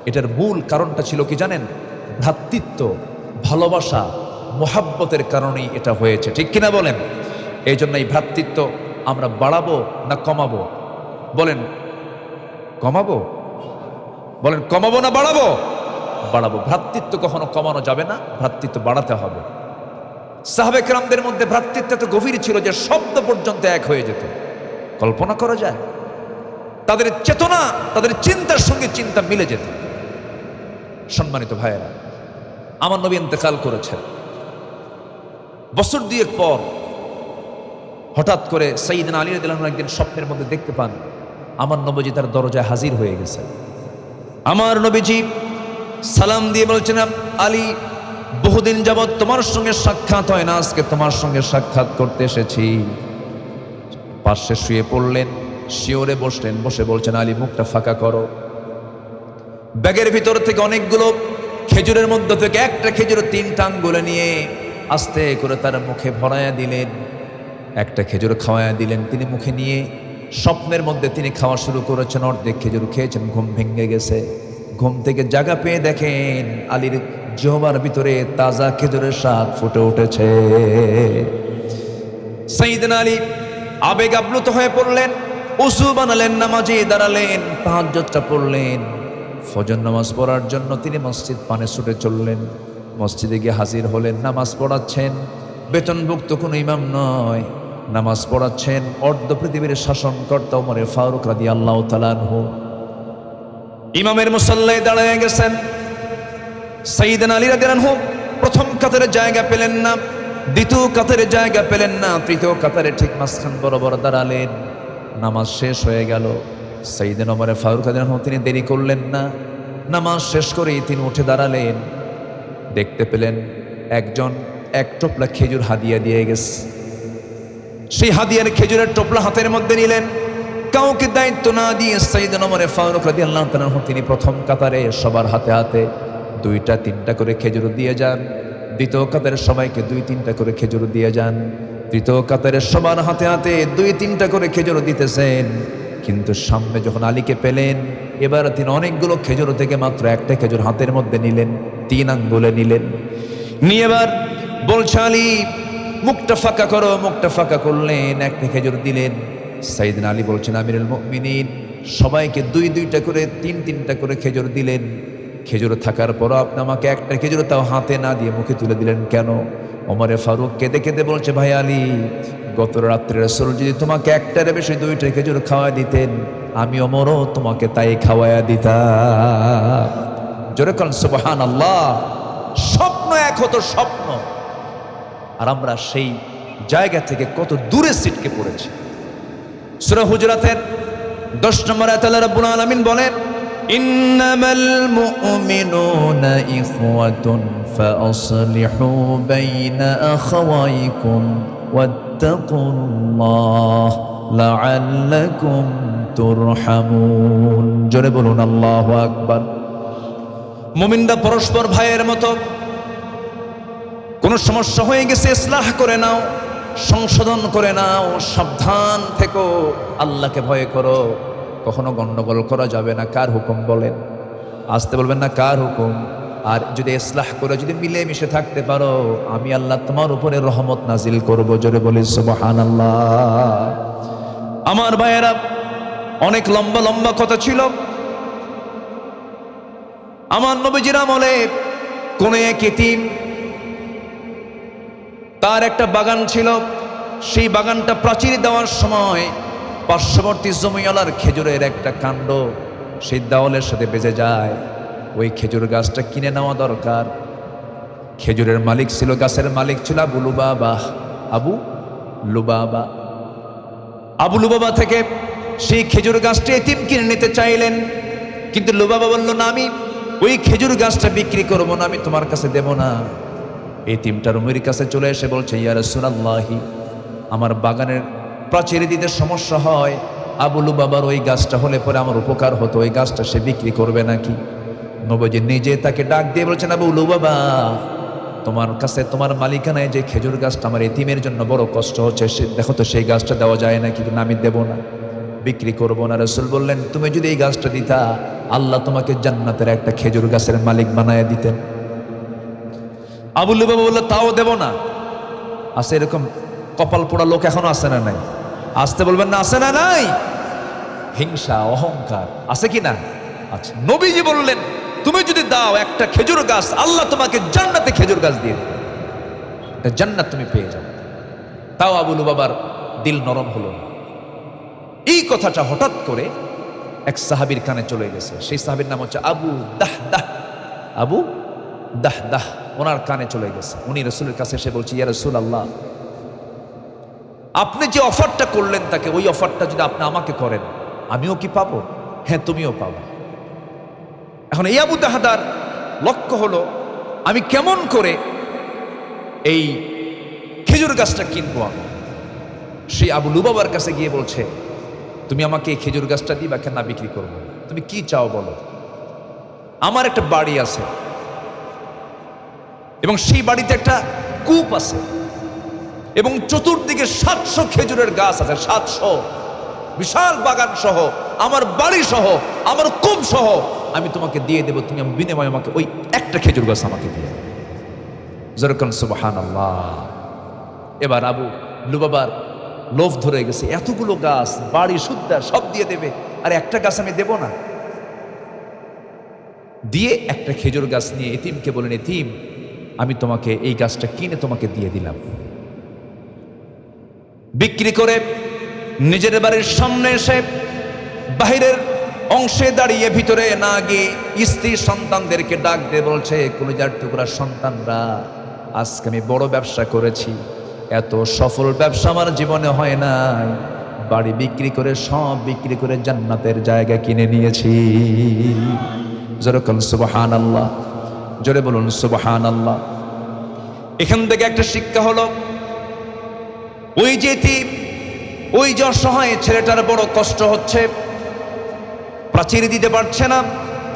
এটার মূল কারণটা ছিল কি জানেন? ভ্রাতৃত্ব, ভালোবাসা, মোহাব্বতের কারণেই এটা হয়েছে, ঠিক কিনা বলেন? এই জন্য এই ভ্রাতৃত্ব আমরা বাড়াবো না কমাবো? বলেন কমাবো? বলেন কমাবো না বাড়াবো? বাড়াবো। ভ্রাতৃত্ব কখনো কমানো যাবে না, ভ্রাতৃত্ব বাড়াতে হবে। সাহাবে কেরামদের মধ্যে ভ্রাতৃত্ব এত গভীর ছিল যে শব্দ পর্যন্ত এক হয়ে যেত। কল্পনা করা যায়? তাদের চেতনা, তাদের চিন্তার সঙ্গে চিন্তা মিলে যেত। সম্মানিত ভাইয়েরা, আমার নবী ইন্তেকাল করেছেন। বছর 2 পর হঠাৎ করে সাইয়েদনা আলী রাদিয়াল্লাহু আনহু একদিন স্বপ্নের মধ্যে দেখতে পান আমার নবীজি তার দরজায় হাজির হয়ে গেছেন। আমার নবীজি সালাম দিয়ে বলছেন, আলী, বহুদিন যাবৎ তোমার সঙ্গে সাক্ষাৎ হয় না, আজকে তোমার সঙ্গে সাক্ষাৎ করতে এসেছি। পাশে শুয়ে পড়লেন, শিওরে বসলেন, বসে বলছেন, আলী, মুখটা ফাঁকা করো। ব্যাগের ভিতর থেকে অনেকগুলো খেজুরের মধ্যে থেকে একটা খেজুর 3টা আঙ্গুলে নিয়ে আস্তে করে তার মুখে ভরায়া দিলেন। একটা খেজুর খাওয়ায়া দিলেন তিনি মুখে নিয়ে। স্বপ্নের মধ্যে তিনি খাওয়া শুরু করেছেন, অর্ধেক খেজুর খেয়েছেন, ঘুম ভেঙে গেছে। ঘুম থেকে জাগা পেয়ে দেখেন আলীর জিহ্বার ভিতরে তাজা খেজুরের স্বাদ ফুটে উঠেছে। সাইয়েদনা আলী আবেগ আপ্লুত হয়ে পড়লেন, ওযু বানালেন, নামাজে দাঁড়ালেন, তাহাজ্জুদটা পড়লেন। ফজর নামাজ পড়ার জন্য তিনি মসজিদ পানে ছুটে চললেন। মসজিদে গিয়ে হাজির হলেন, নামাজ পড়াচ্ছেন বেতনভুক্ত কোনো ইমাম নয়, নামাজ পড়াচ্ছেন অর্ধ পৃথিবীর শাসনকর্তা ওমর ফারুক রাদিয়াল্লাহু তাআলা আনহু। ইমামের মুসাল্লায় দাঁড়িয়ে গেছেন। সাইয়েদনা আলী রাদিয়াল্লাহু আনহু প্রথম কাতারে জায়গা পেলেন না, দ্বিতীয় কাতারে জায়গা পেলেন না, তৃতীয় কাতারে ঠিক মাঝখান বরাবর দাঁড়ালেন। নামাজ শেষ হয়ে গেল। সাইয়েদনা ওমর ফারুক রাদিয়াল্লাহু আনহু তিনি দেরি করলেন না, নামাজ শেষ করেই তিনি উঠে দাঁড়ালেন। দেখতে পেলেন একজন এক টোপলা খেজুর হাদিয়া দিয়ে গেছে। সেই হাদিয়ার খেজুরের টোপলা হাতের মধ্যে নিলেন। কাউকে দায়িত্ব না দিয়ে সাইয়েদনা ওমর ফারুক রাদিয়াল্লাহু তাআলা তিনি প্রথম কাতারে সবার হাতে হাতে 2টা 3টা করে খেজুর দিয়ে যান। দ্বিতীয় কাতারের সবাইকে 2-3টা করে খেজুর দিয়ে যান। তৃতীয় কাতারের সবার হাতে হাতে 2-3টা করে খেজুর দিতেছেন। কিন্তু সামনে যখন আলীকে পেলেন, এবার তিনি অনেকগুলো খেজুর থেকে মাত্র একটা খেজুর হাতের মধ্যে নিলেন, 3 আঙ্গুলে নিলেন। নিয়ে এবার বলছে, আলী, মুখটা ফাঁকা করো। মুখটা ফাঁকা করলেন, একটা খেজুর দিলেন। সাইয়েদনা আলী বলছেন, আমিরুল মুমিনিন, সবাইকে 2-2টা করে 3-3টা করে খেজুর দিলেন। খেজুর থাকার পরও আপনি আমাকে একটা খেজুর তাও হাতে না দিয়ে মুখে তুলে দিলেন কেন? ওমর ফারুক কেঁদে কেঁদে বলছে, ভাই আলী, গত রাত্রে রাসূল যদি তোমাকে একটার বেশি 2টা খেজুর খাওয়া দিতেন, আমি ওমরও তোমাকে তাই খাওয়ায়া দিতাম। জোরে বলেন সুবহানাল্লাহ। স্বপ্ন এক হতো, স্বপ্ন। আর আমরা সেই জায়গা থেকে কত দূরে ছিটকে পড়েছি। সূরা হুজরাতের 10 নম্বর আয়াতে আল্লাহ রাব্বুল আলামিন বলেন, ইন্নামাল মুমিনুনা ইখওয়াতুন ফাআসলিহু বাইনা আখাওয়াইকুম ওয়াত্তাকুল্লাহ লাআল্লাকুম তুরহামুন। জোরে বলুন আল্লাহু আকবার। মুমিনরা পরস্পর ভাইয়ের মতো। কোন সমস্যা হয়ে গেছে ইসলাহ করে নাও, সংশোধন করে নাও, সাবধান থেকো, আল্লাহকে ভয় করো। কখনো গন্ডগোল করা যাবে না। কার হুকুম বলেন? আসতে বলবেন না, কার হুকুম? আর যদি ইসলাহ করে যদি মিলে মিশে থাকতে পারো, আমি আল্লাহ তোমার উপরে রহমত নাজিল করব। জোরে বলি সুবহানাল্লাহ। আমার ভাইয়েরা, অনেক লম্বা লম্বা কথা ছিল। আমার নবীজির আমলে কোন এক এতিম, তার একটা বাগান ছিল। সেই বাগানটা প্রাচীর দেওয়ার সময় পার্শ্ববর্তী জমিওয়ালার খেজুরের একটা কাণ্ড সেই দেওয়ালের সাথে বেজে যায়। ওই খেজুর গাছটা কিনে নেওয়া দরকার। খেজুরের মালিক ছিল, গাছের মালিক ছিল আবু লুবাবা। আবু লুবাবা থেকে সেই খেজুর গাছটা এতিম কিনে নিতে চাইলেন, কিন্তু লুবাবা বলল, না, আমি ওই খেজুর গাছটা বিক্রি করব না, আমি তোমার কাছে দেব না। এতিমটা রুমের কাছে চলে এসে বলছে, ইয়া রাসূলুল্লাহ, আমার বাগানের প্রাচীর দিতে সমস্যা হয়, আবু লুবাবার ওই গাছটা হলে পরে আমার উপকার হতো, ওই গাছটা সে বিক্রি করবে নাকি? নবীজি নিজে তাকে ডাক দিয়ে বলছেন, আবু লুবাবা, তোমার কাছে তোমার মালিকানায় যে খেজুর গাছটা আমার এতিমের জন্য বড় কষ্ট হচ্ছে, দেখো তো সেই গাছটা দেওয়া যায় নাকি? না, আমি দেবো না, বিক্রি করবো না। রাসূল বললেন, তুমি যদি এই গাছটা দিতা, আল্লাহ তোমাকে জান্নাতের একটা খেজুর গাছের মালিক বানায় দিতেন। আবু লুবাবা বলল, তাও দেব না। আছে এরকম কপাল পোড়া লোক এখনো আছে না নাই? আসতে বলবেন না, আছে না নাই? হিংসা, অহংকার আছে কি না? আচ্ছা, নবীজি বললেন, তুমি যদি দাও একটা খেজুর গাছ, আল্লাহ তোমাকে জান্নাতে খেজুর গাছ দিয়ে দেবে, এটা জান্নাত তুমি পেয়ে যাবে। তাও আবু লুবাবার দিল নরম হলো না। এই কথাটা হঠাৎ করে এক সাহাবীর কানে চলে গেছে। সেই সাহাবীর নাম হচ্ছে আবু দাহদাহ। আবু দাহদাহ ওনার কানে চলে গেছে। উনি রাসূলের কাছে এসে বলছে, ইয়া রাসূলুল্লাহ, আপনি যে অফারটা করলেন তাকে, ওই অফারটা যদি আপনি আমাকে করেন, আমিও কি পাবো? হ্যাঁ, তুমিও পাবো। এখন এই আবু দাহদার লক্ষ্য হলো, আমি কেমন করে এই খেজুর গাছটা কিনবো? আমি সেই আবু লুবাবার কাছে গিয়ে বলছে, তুমি আমাকে এই খেজুর গাছটা দিবা, কেন না বিক্রি করবো? তুমি কি চাও বলো? আমার একটা বাড়ি আছে এবং সেই বাড়িতে একটা কূপ আছে এবং চতুর্দিকে 700 খেজুরের গাছ আছে, 700, বিশাল বাগান সহ, আমার বাড়ি সহ, আমার কূপ সহ আমি তোমাকে দিয়ে দেবো, তুমি বিনিময়ে আমাকে ওই একটা খেজুর গাছ আমাকে দিয়ে। যেরকম সুবহানাল্লাহ। এবার আবু লুবাবার লোভ ধরে গেছে, এতগুলো গাছ, বাড়ি সুদ্ধা সব দিয়ে দেবে, আর একটা গাছ আমি দেব না? দিয়ে একটা খেজুর গাছ নিয়ে এতিমকে বলেন, এতিম, আমি তোমাকে এই গাছটা কিনে তোমাকে দিয়ে দিলাম। বিক্রি করে নিজের বাড়ির সামনে এসে বাহিরের অংশে দাঁড়িয়ে ভিতরে না গিয়ে স্ত্রী সন্তানদেরকে ডাক দিয়ে বলছে, কলিজার টুকরা সন্তানরা, আজকে আমি বড় ব্যবসা করেছি, এত সফল ব্যবসা আমার জীবনে হয় নাই। বাড়ি বিক্রি করে, সব বিক্রি করে জান্নাতের জায়গা কিনে নিয়েছি। যেরকম সুবহানাল্লাহ, জোরে বলুন সুবহানাল্লাহ। এখান থেকে একটা শিক্ষা হলো, ওই যে ওই যে অসহায় ছেলেটার বড় কষ্ট হচ্ছে, প্রাচীর দিতে পারছে না,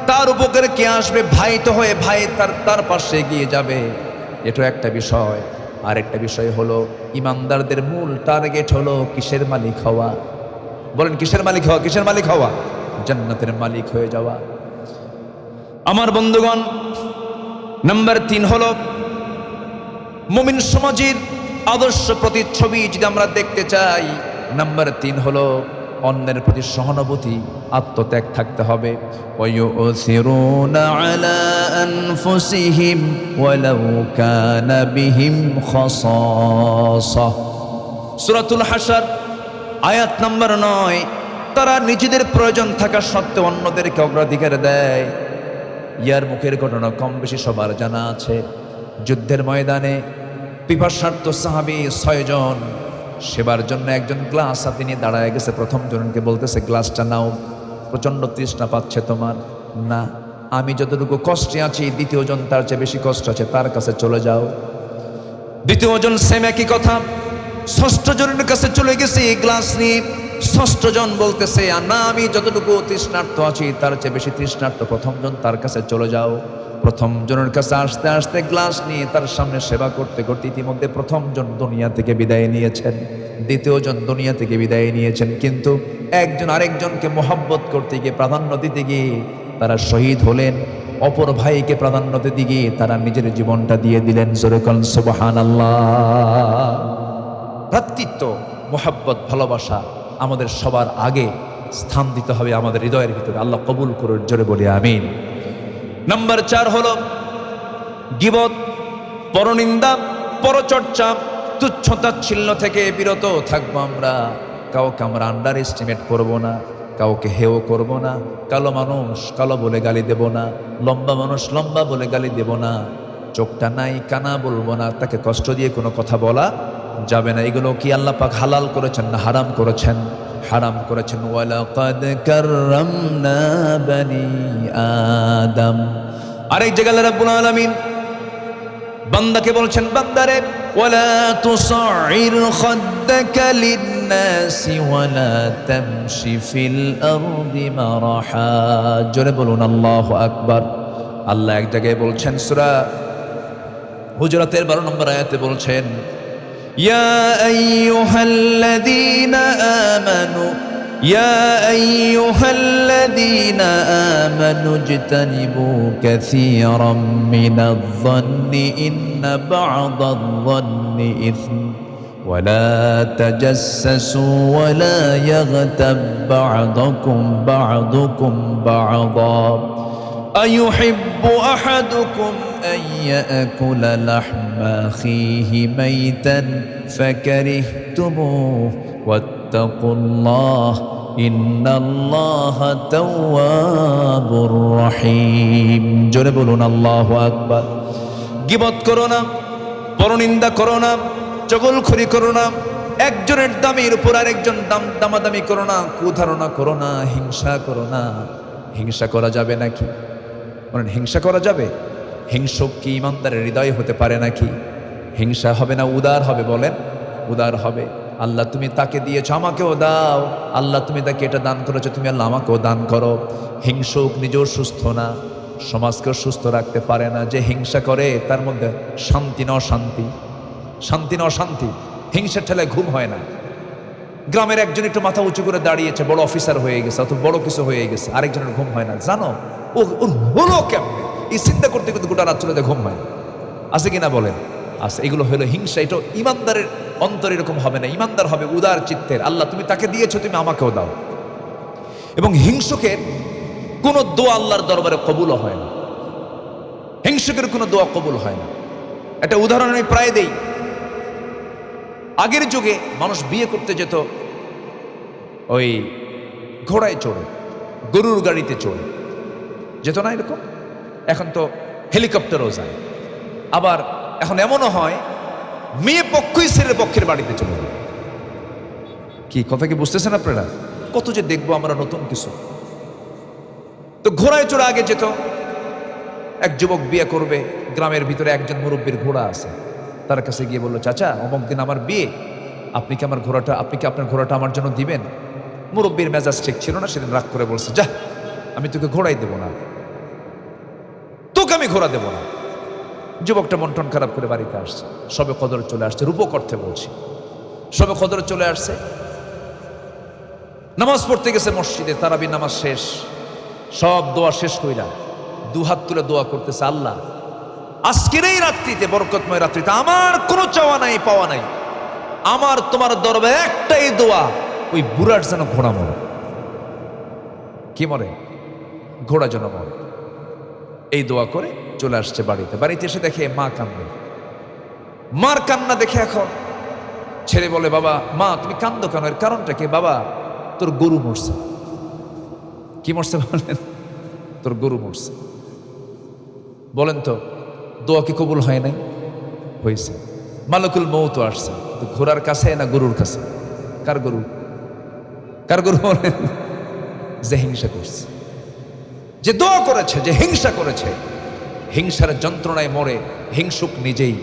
তার উপকারে কে আসবে? ভাই তো হয়ে ভাই তার পাশে এগিয়ে যাবে, এটা একটা বিষয়। আর একটা বিষয় হলো, ইমানদারদের মূল টার্গেট হলো কিসের মালিক হওয়া? বলেন, কিসের মালিক হওয়া? কিসের মালিক হওয়া? জান্নাতের মালিক হয়ে যাওয়া। আমার বন্ধুগণ, নাম্বার 3 হলো, মুমিন সমাজের আদর্শ প্রতিচ্ছবি যদি আমরা দেখতে চাই, নাম্বার 3 হলো অন্যের প্রতি সহানুভূতি, আত্মত্যাগ থাকতে হবে। ওয়ায়ুসিরুনা আলা আনফুসিহিম ওয়ালাউ কানা বিহিম খাসাসা। সূরাতুল হাশর আয়াত নাম্বার 9। তারা নিজেদের প্রয়োজন থাকা সত্ত্বেও অন্যদেরকে অগ্রাধিকার দেয়। ইয়ার মুখের ঘটনা কম বেশি সবার জানা আছে। যুদ্ধের ময়দানে পিপাসার্ত সাহাবী 6 জন, সেবার জন্য একজন গ্লাস হাতে নিয়ে দাঁড়ায় গেছে। প্রথম জনকে বলতেছে, গ্লাসটা নাও, প্রচন্ড তৃষ্ণা পাচ্ছে তোমার। না, আমি যতটুকু কষ্টে আছি, দ্বিতীয় জন তার চেয়ে বেশি কষ্ট আছে, তার কাছে চলে যাও। দ্বিতীয় জন সেম একই কথা, ষষ্ঠ জনের কাছে চলে গেছে গ্লাস নিয়ে। ষষ্ঠ জন বলতেছে, না, আমি যতটুকু তৃষ্ণার্ত আছি তার চেয়ে বেশি তৃষ্ণার্ত, প্রথম জন তার কাছে চলে যাও। প্রথম জনের কাছে আসতে আসতে গ্লাস নিয়ে তার সামনে সেবা করতে করতে ইতিমধ্যে প্রথম জন দুনিয়া থেকে বিদায় নিয়েছেন, দ্বিতীয় জন দুনিয়া থেকে বিদায় নিয়েছেন। কিন্তু একজন আরেকজনকে মোহাব্বত করতে গিয়ে, প্রাধান্য দিতে গিয়ে তারা শহীদ হলেন। অপর ভাইকে প্রাধান্য দিতে গিয়ে তারা নিজের জীবনটা দিয়ে দিলেন। জোরে বলেন সুবহানাল্লাহ। ভ্রাতৃত্ব, মোহাব্বত, ভালোবাসা আমাদের সবার আগে স্থান দিতে হবে আমাদের হৃদয়ের ভিতরে। আল্লাহ কবুল করুন, জোরে বলি আমিন। নাম্বার 4 হলো গীবত, পরনিন্দা, পরচর্চা, তুচ্ছতাচ্ছিল্য থেকে বিরত থাকবো আমরা। কাউকে আমরা আন্ডার এস্টিমেট করবো না, কাউকে হেও করব না। কালো মানুষ কালো বলে গালি দেব না, লম্বা মানুষ লম্বা বলে গালি দেব না, চোখটা নাই কানা বলবো না, তাকে কষ্ট দিয়ে কোনো কথা বলা যাবে না। এগুলো কি আল্লাহ পাক হালাল করেছেন না হারাম করেছেন? হারাম করেছেন। ওয়ালাকাদ কাররামনা বানি আদম। আরেক জায়গায় আল্লাহ রাব্বুল আলামিন বান্দাকে বলছেন, বান্দারে ওয়ালা তুসাইর খাদ্দাকা লিন الناس ولا تمش في الأرض مرحا জোরে বলুন আল্লাহু আকবার। আল্লাহ এক জায়গায় বলছেন সূরা হুজরাতের 12 নম্বর আয়াতে বলছেন يا أيها الذين آمنوا يا أيها الذين آمنوا اجتنبوا كثيرا من الظن إن بعض الظن إثم ولا تجسسوا ولا يغتب بعضكم بعضا أيحب أحدكم أن يأكل لحم أخيه ميتا فكرهتموه واتقوا الله إن الله تواب رحيم জোরে বলুন আল্লাহু আকবার। গীবত করো না, পরনিন্দা করো না, চগলখড়ি করো না, একজনের দামের উপর আরেকজন দামাদামি করো না, কুধারণা করো না, হিংসা করো না। হিংসা করা যাবে নাকি? বলেন হিংসা করা যাবে? হিংসক কি ইমানদারের হৃদয় হতে পারে নাকি? হিংসা হবে না উদার হবে? বলেন উদার হবে। আল্লাহ তুমি তাকে দিয়েছো, আমাকেও দাও। আল্লাহ তুমি তাকে এটা দান করেছো, তুমি আল্লাহ আমাকেও দান করো। হিংসক নিজেও সুস্থ না, সমাজকেও সুস্থ রাখতে পারে না। যে হিংসা করে তার মধ্যে শান্তি না অশান্তি, শান্তি না অশান্তি। হিংসার ঠেলায় ঘুম হয় না। গ্রামের একজন একটু মাথা উঁচু করে দাঁড়িয়েছে, বড় অফিসার হয়ে গেছে, অত বড় কিছু হয়ে গেছে, আরেকজনের ঘুম হয় না। জানো ও হলো কেমনে? এই চিন্তা করতে করতে গোটা রাত চলে ঘুম হয়। আছে কিনা বলেন? আছে। এগুলো হলো হিংসা। এটা ইমানদারের অন্তর এরকম হবে না। ইমানদার হবে উদার চিত্তের। আল্লাহ তুমি তাকে দিয়েছো, তুমি আমাকেও দাও। এবং হিংসুকের কোন দোয়া আল্লাহর দরবারে কবুল হয় না। হিংসুকের কোনো দোয়া কবুল হয় না। একটা উদাহরণ আমি প্রায় দেই। আগের যুগে মানুষ বিয়ে করতে যেত ওই ঘোড়ায় চড়ে, গরুর গাড়িতে চড়ে যেত না এরকম। এখন তো হেলিকপ্টারও যায়। আবার এখন এমনও হয় মেয়ে পক্ষই ছেলের পক্ষের বাড়িতে চলে যায়। কি কথা কি বুঝতেছেন আপনারা? কত যে দেখবো আমরা নতুন কিছু। তো ঘোড়ায় চড়ে আগে যেত। এক যুবক বিয়ে করবে, গ্রামের ভিতরে একজন মুরব্বীর ঘোড়া আছে, তার কাছে গিয়ে বললো, চাচা অমুক দিন আমার বিয়ে, আপনি কি আপনার ঘোড়াটা আমার জন্য দিবেন? মুরব্বীর মেজাজ ঠিক ছিল না, সেদিন রাগ করে বলছে, যা আমি তোকে ঘোড়াই দেবো না, তোকে আমি ঘোড়া দেবো না। যুবকটা মন টন খারাপ করে বাড়িতে আসছে। সবে কদর চলে আসছে, রূপক অর্থে বলছি। সবে কদর চলে আসছে, নামাজ পড়তে গেছে মসজিদে, তারাবি নামাজ শেষ, সব দোয়া শেষ কইরা দুহাত তুলে দোয়া করতেছে, আল্লাহ আজকের এই রাত্রিতে, বরকতময় রাত্রিতে আমার কোনো চাওয়া নাই পাওয়া নাই, আমার তোমার দরবারে একটাই দোয়া, ওই বুড়ার যেন ঘোড়া মরে। কি মরে? ঘোড়া যেন মরে। এই দোয়া করে চলে আসছে বাড়িতে। বাড়িতে এসে দেখে মা কান্দে। মার কান্না দেখে এখন ছেলে বলে, বাবা মা তুমি কান্দো কেন? এর কারণটা কি? বাবা তোর গরু মরছে। কি মরছে বলেন? তোর গরু মরছে। বলেন তো দোয়া কি কবুল হয় নাই? হয়েছে। মালাকুল মউত আসছে, ঘোড়ার কাছে না গরুর কাছে? কার গরু? কার গরু বলেন? যে হিংসা করছে, যে দোয়া করেছে, যে হিংসা করেছে, হিংসার যন্ত্রণায় মরে হিংসুক নিজেই।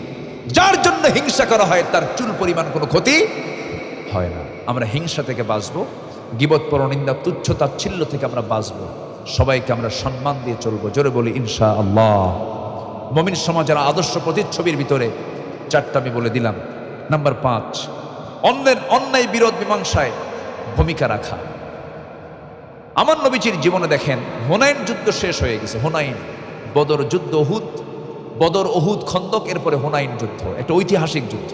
যার জন্য হিংসা করা হয় তার চুল পরিমাণ কোনো ক্ষতি হয় না। আমরা হিংসা থেকে বাঁচবো, গীবত পরনিন্দা তুচ্ছ তাচ্ছিল্য থেকে আমরা বাঁচবো, সবাইকে আমরা সম্মান দিয়ে চলবো। জোরে বলি ইনশাআল্লাহ। মুমিন সমাজের আদর্শ প্রতিচ্ছবির ভিতরে চারটা আমি বলে দিলাম। নাম্বার 5, অন্যায় বিরোধ মীমাংসায় ভূমিকা রাখা। আমার নবীজির জীবনে দেখেন, হুনাইন যুদ্ধ শেষ হয়ে গেছে। হুনাইন, বদর যুদ্ধ, বদর, ওহুদ, খন্দক, এরপরে হুনাইন যুদ্ধ, একটা ঐতিহাসিক যুদ্ধ।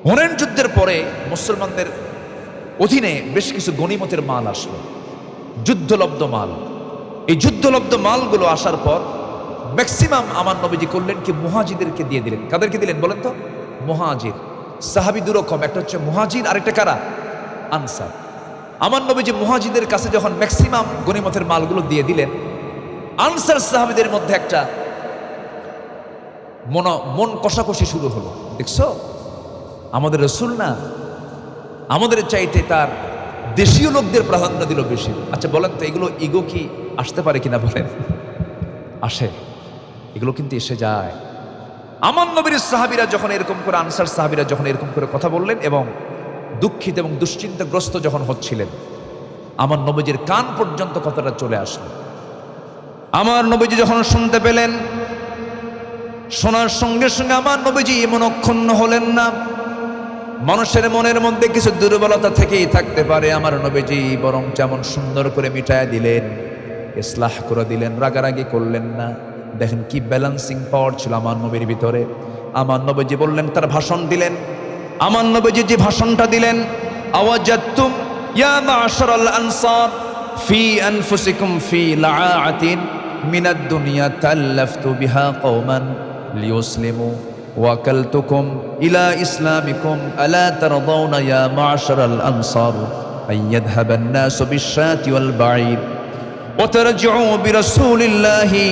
হুনাইন যুদ্ধের পরে মুসলমানদের অধীনে বেশ কিছু গনিমতের মাল আসলো, যুদ্ধলব্ধ মাল। এই যুদ্ধলব্ধ মালগুলো আসার পর ম্যাক্সিমাম আমার নবীজি করলেন কি, মুহাজিরদেরকে দিয়ে দিলেন। কাদেরকে দিলেন বলেন তো? মুহাজির। সাহাবী দুরকম, একটা হচ্ছে মুহাজির, আরেকটা কারা? আনসার। আমার নবীজি মুহাজিরদের কাছে যখন ম্যাক্সিমাম গনিমতের মালগুলো দিয়ে দিলেন, আনসার সাহাবীদের মধ্যে একটা মন কষাকষি শুরু হলো। দেখছো, আমাদের রাসূল না, আমাদের চাইতে তার দেশীয় লোকদের প্রাধান্য দিল বেশি। আচ্ছা বলেন তো, এগুলো ইগো কি আসতে পারে কিনা? বলেন আসে, এগুলো কিন্তু এসে যায়। আমার নবীর সাহাবীরা যখন এরকম করে, আনসার সাহাবীরা যখন এরকম করে কথা বললেন এবং দুঃখিত এবং দুশ্চিন্তাগ্রস্ত যখন হচ্ছিলেন, আমার নবীজির কান পর্যন্ত কথাটা চলে আসলো। আমার নবীজি যখন শুনতে পেলেন, শোনার সঙ্গে সঙ্গে আমার নবীজি মনক্ষুণ্ণ হলেন না। মানুষের মনের মধ্যে কিছু দুর্বলতা থেকেই থাকতে পারে, আমার নবীজি বরং যেমন সুন্দর করে মিটায় দিলেন, ইসলাহ করে দিলেন, রাগারাগি করলেন না। দেখেন কি ব্যালেন্সিং পাওয়ার ছিল আমার নবীর ভিতরে। আমার নবীজি বললেন, তার ভাষণ দিলেন। আমার নবীজি যে ভাষণটা দিলেন, আওয়াজাতুম ইয়া মা'শারাল আনসার ফি আনফুসিকুম ফি লাআতিন মিনাদ দুনিয়া তাল্লাফতু বিহা কওমান লিয়ুসলিমু ওয়াকালতুকুম ইলা ইসলামিকুম আলা তারদাউনা ইয়া মা'শারাল আনসার আইয়াযহাবান নাসু বিশ-শাতি ওয়াল বাঈর ওয়া তারজিউ বিরাসূলিল্লাহি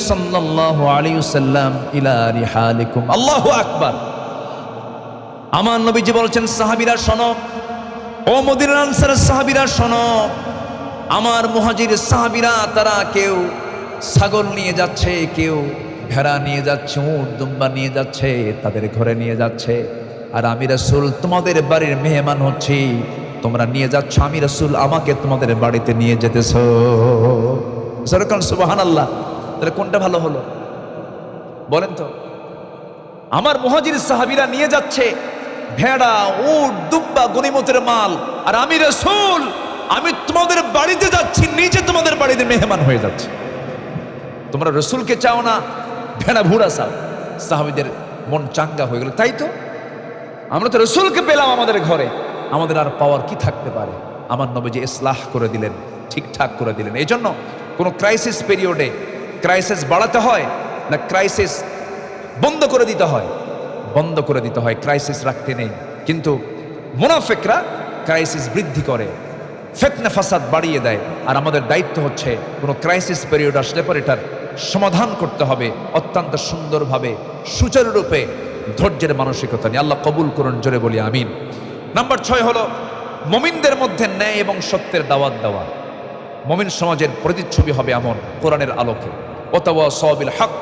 সাল্লাল্লাহু আলাইহি ওয়াসাল্লাম ইলা রিহালিকুম। আল্লাহু আকবার। আমার নবীজি বলছেন, সাহাবীরা শোনো, ও মদিনার আনসারের সাহাবীরা শোনো, আমার মুহাজির সাহাবীরা তারা কেউ ছাগল নিয়ে যাচ্ছে, কেউ ভেড়া নিয়ে যাচ্ছে, উট দুম্বা নিয়ে যাচ্ছে, তাদের ঘরে নিয়ে যাচ্ছে। আর আমি রাসূল তোমাদের বাড়ির মেহমান হচ্ছি, তোমরা নিয়ে যাচ্ছ, আমি রাসূল আমাকে তোমাদের বাড়িতে নিয়ে যেতেছো। সুবহানাল্লাহ। তাহলে কোনটা ভালো হলো বলেন তো? আমার মুহাজির সাহাবীরা নিয়ে যাচ্ছে ভেড়া, উট, দুব্বা, গনিমতের মাল, আর আমি রাসূল আমি তোমাদের বাড়িতে যাচ্ছি, নিজে তোমাদের বাড়িতে মেহমান হয়ে যাচ্ছে। তোমরা রাসূলকে চাও না, ভেড়া ভুড়া চাও। সাহাবীদের মন চাঙ্গা হয়ে গেল, তাই তো, আমরা তো রাসূলকে পেলাম আমাদের ঘরে, আমাদের আর পাওয়ার কি থাকতে পারে। আমার নবীজি ইসলাহ করে দিলেন, ঠিকঠাক করে দিলেন। এই জন্য কোনো ক্রাইসিস পিরিয়ডে ক্রাইসিস বাড়াতে হয় না ক্রাইসিস বন্ধ করে দিতে হয়? বন্ধ করে দিতে হয়, ক্রাইসিস রাখতে নেই। কিন্তু মুনাফিকরা ক্রাইসিস বৃদ্ধি করে, ফিতনা ফাসাদ বাড়িয়ে দেয়। আর আমাদের দায়িত্ব হচ্ছে কোনো ক্রাইসিস পিরিয়ড আসলে পরে এটার সমাধান করতে হবে অত্যন্ত সুন্দরভাবে, সুচারুরূপে, ধৈর্যের মানসিকতা নিয়ে। আল্লাহ কবুল করুন, জোরে বলি আমিন। নাম্বার 6 হলো মুমিনদের মধ্যে ন্যায় এবং সত্যের দাওয়াত দেওয়া। মুমিন সমাজের প্রতিচ্ছবি হবে এমন কোরআনের আলোকে। ওয়াতাওয়াসাউ বিল হক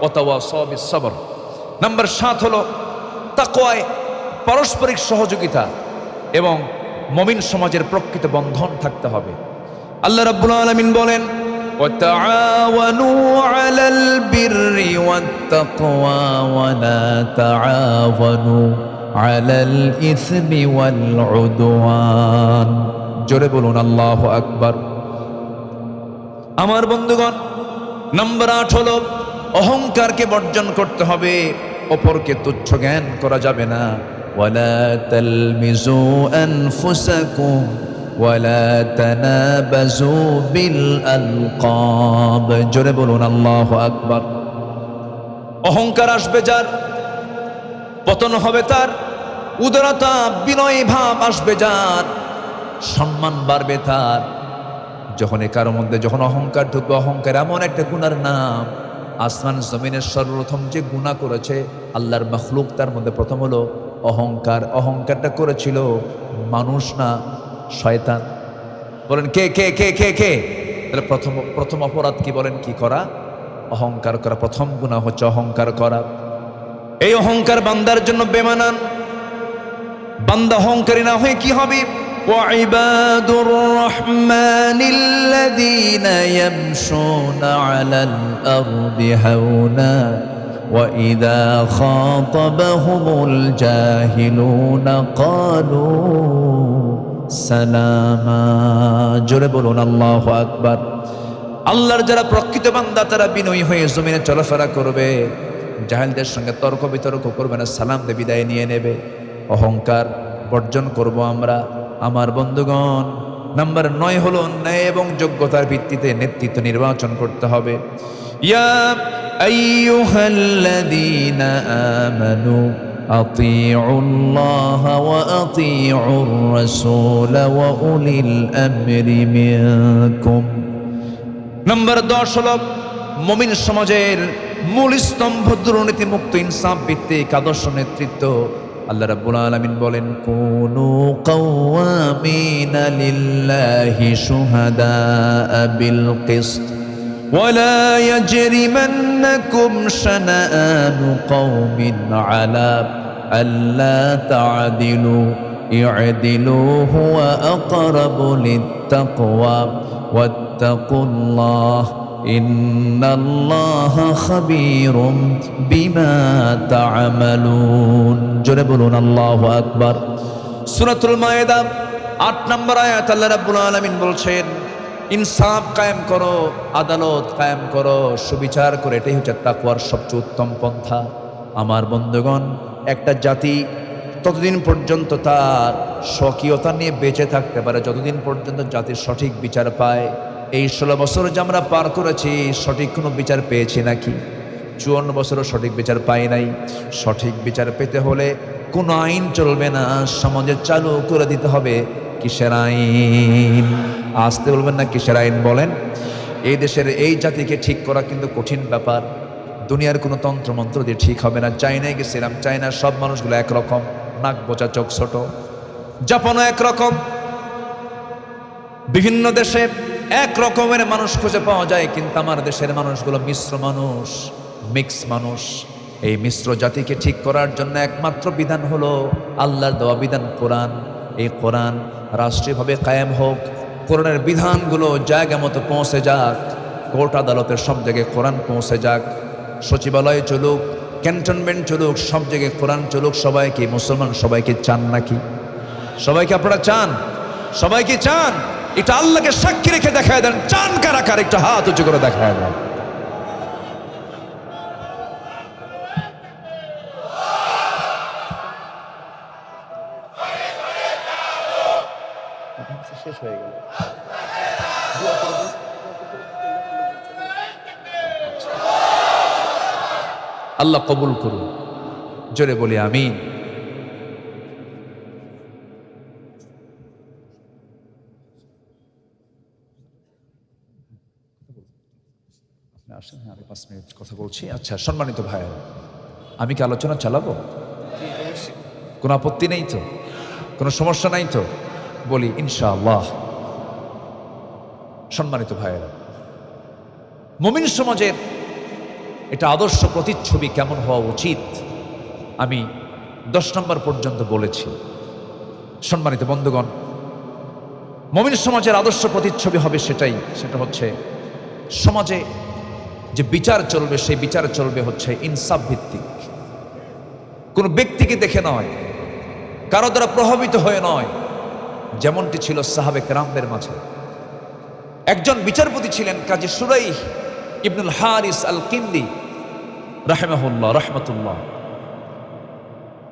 ওয়াতাওয়াসাউ বিস সবর। নাম্বার 7 হলো তাকওয়ায় পারস্পরিক সহযোগিতা এবং মুমিন সমাজের প্রকৃত বন্ধন থাকতে হবে। আল্লাহ রাব্বুল আলামিন বলেন, ওয়াতাআওয়ানু আলাল বিররি ওয়াত তাকওয়া ওয়া লা তাআওয়ানু আলাল ইসমি ওয়াল উদওয়ান। জোরে বলুন আল্লাহু আকবার। আমার বন্ধুগণ, নাম্বার 8 হলো অহংকারকে বর্জন করতে হবে, অপরকে তুচ্ছ জ্ঞান করা যাবে না। ওয়ালা তালমিজু আনফুসাকুম ওয়ালা তানাবাজু বিল আলকাব। জোরে বলুন আল্লাহু আকবার। অহংকার আসবে যার, পতন হবে তার। উদারতা, বিনয় ভাব আসবে যার, সম্মান বাড়বে তার। যখন কারো মধ্যে যখন অহংকার ঢুকবে, অহংকার এমন একটা গুনার নাম, আসমান জমিনের সর্বপ্রথম যে গুনাহ করেছে আল্লাহর মখলুক, তার মধ্যে প্রথম হলো অহংকার। অহংকারটা করেছিল মানুষ না শয়তান? বলেন কে কে কে কে কে? তাহলে প্রথম অপরাধ কি বলেন? কি করা? অহংকার করা। প্রথম গুনাহ হচ্ছে অহংকার করা। এই অহংকার বান্দার জন্য বেমানান। বান্দা অহংকারী না হয়ে কি হবে? وعباد الرحمن الذين يمشون على الأرض هونا وإذا خاطبهم الجاهلون قالوا سلاما। জোরে বলুন আল্লাহু আকবার। আল্লাহর যারা প্রকৃত বান্দা তারা বিনয়ী হয়ে জমিনে চলাফেরা করবে, জাহেলদের সঙ্গে তর্ক বিতর্ক করবে না, সালাম দিয়ে বিদায় নিয়ে নেবে। অহংকার বর্জন করব আমরা। আমার বন্ধুগণ, নাম্বার 9 হলো ন্যায় এবং যোগ্যতার ভিত্তিতে নেতৃত্ব নির্বাচন করতে হবে। ইয়া আইয়ুহাল্লাযীনা আমানু আতিউল্লাহ ওয়া আতিউর রাসূল ওয়া উলিল আমরি মিনকুম। নাম্বার 10 হলো মুমিন সমাজের মূল স্তম্ভ দুর্নীতি মুক্ত ইনসাফ ভিত্তিক আদর্শ নেতৃত্ব। আল্লাহ রাব্বুল আলামিন বলেন, কুনু কাওয়ামিনা লিল্লাহি শুহাদাআ বিল কিসত ওয়া লা ইয়াজরিমান্নাকুম শানাআনু কওমিন আলা আল্লা তা'দিলু اعدلوا هو أقرب للتقوى واتقوا الله إن الله خبير بما تعملون জোরে বলুন আল্লাহু আকবার। সূরাতুল মায়েদা ৮ নম্বর আয়াত আল্লাহ রাব্বুল আলামিন বলছেন ইনসাফ কায়েম করো, আদালত কায়েম করো, সুবিচার করে, এটাই হচ্ছে তাকওয়ার সবচেয়ে উত্তম পন্থা। আমার বন্ধুগণ, একটা জাতি ততদিন পর্যন্ত তার স্বকীয়তা নিয়ে বেঁচে থাকতে পারে যতদিন পর্যন্ত জাতির সঠিক বিচার পায়। এই 16 বছর যে আমরা পার করেছি, সঠিক কোনো বিচার পেয়েছি নাকি? 54 বছরও সঠিক বিচার পাই নাই। সঠিক বিচার পেতে হলে কোনো আইন চলবে না, সমাজে চালু করে দিতে হবে কিসের আইন? আসতে বলবেন না, কিসের আইন বলেন? এই দেশের এই জাতিকে ঠিক করা কিন্তু কঠিন ব্যাপার। দুনিয়ার কোনো তন্ত্রমন্ত্র দিয়ে ঠিক হবে না। চায়নায় গেছিলাম, চায়নার সব মানুষগুলো একরকম, নাক বোচা, চোখ ছোট। জাপানও একরকম। বিভিন্ন দেশে এক রকমের মানুষ খুঁজে পাওয়া যায়, কিন্তু আমার দেশের মানুষগুলো মিশ্র মানুষ, মিক্স মানুষ। এই মিশ্র জাতিকে ঠিক করার জন্য একমাত্র বিধান হলো আল্লাহর দেওয়া বিধান কোরআন। এই কোরআন রাষ্ট্রীয়ভাবে কায়েম হোক, কোরআনের বিধানগুলো জায়গা মতো পৌঁছে যাক, কোর্ট আদালতের সব জায়গায় কোরআন পৌঁছে যাক, সচিবালয়ে চলুক, ক্যান্টনমেন্ট চলুক, সব জায়গায় কোরআন চলুক। সবাইকে, মুসলমান সবাইকে চান নাকি? সবাইকে আপনারা চান? সবাইকে চান? এটা আল্লাহকে সাক্ষী রেখে দেখায় দেন, চান কারা কারা? একটা হাত উঁচু করে দেখায় দেন। শেষ হয়ে গেল। আল্লাহ কবুল করুন, জোরে বলি আমিন। আসেন, আমি 5 মিনিট কথা বলছি। আচ্ছা, সম্মানিত ভাইয়েরা, আমি কি আলোচনা চালাবো? কোনো আপত্তি নেই তো? কোনো সমস্যা নাই তো? বলি ইনশাআল্লাহ। সম্মানিত ভাইয়েরা, মুমিন সমাজের এটা আদর্শ প্রতিচ্ছবি কেমন হওয়া উচিত আমি 10 নম্বর পর্যন্ত বলেছি। সম্মানিত বন্ধুগণ, মুমিন সমাজের আদর্শ প্রতিচ্ছবি হবে সেটা হচ্ছে সমাজে যে বিচার চলবে, সেই বিচার চলবে হচ্ছে ইনসাফ ভিত্তিক। কোনো ব্যক্তিকে দেখে নয়, কারো দ্বারা প্রভাবিত হয়ে নয়, যেমনটি ছিল সাহাবে কেরামদের মাঝে। একজন বিচারপতি ছিলেন কাজী শুরাইহ ইবনুল হারিস আল কিন্দি রাহিমাহুল্লাহ রাহমাতুল্লাহ।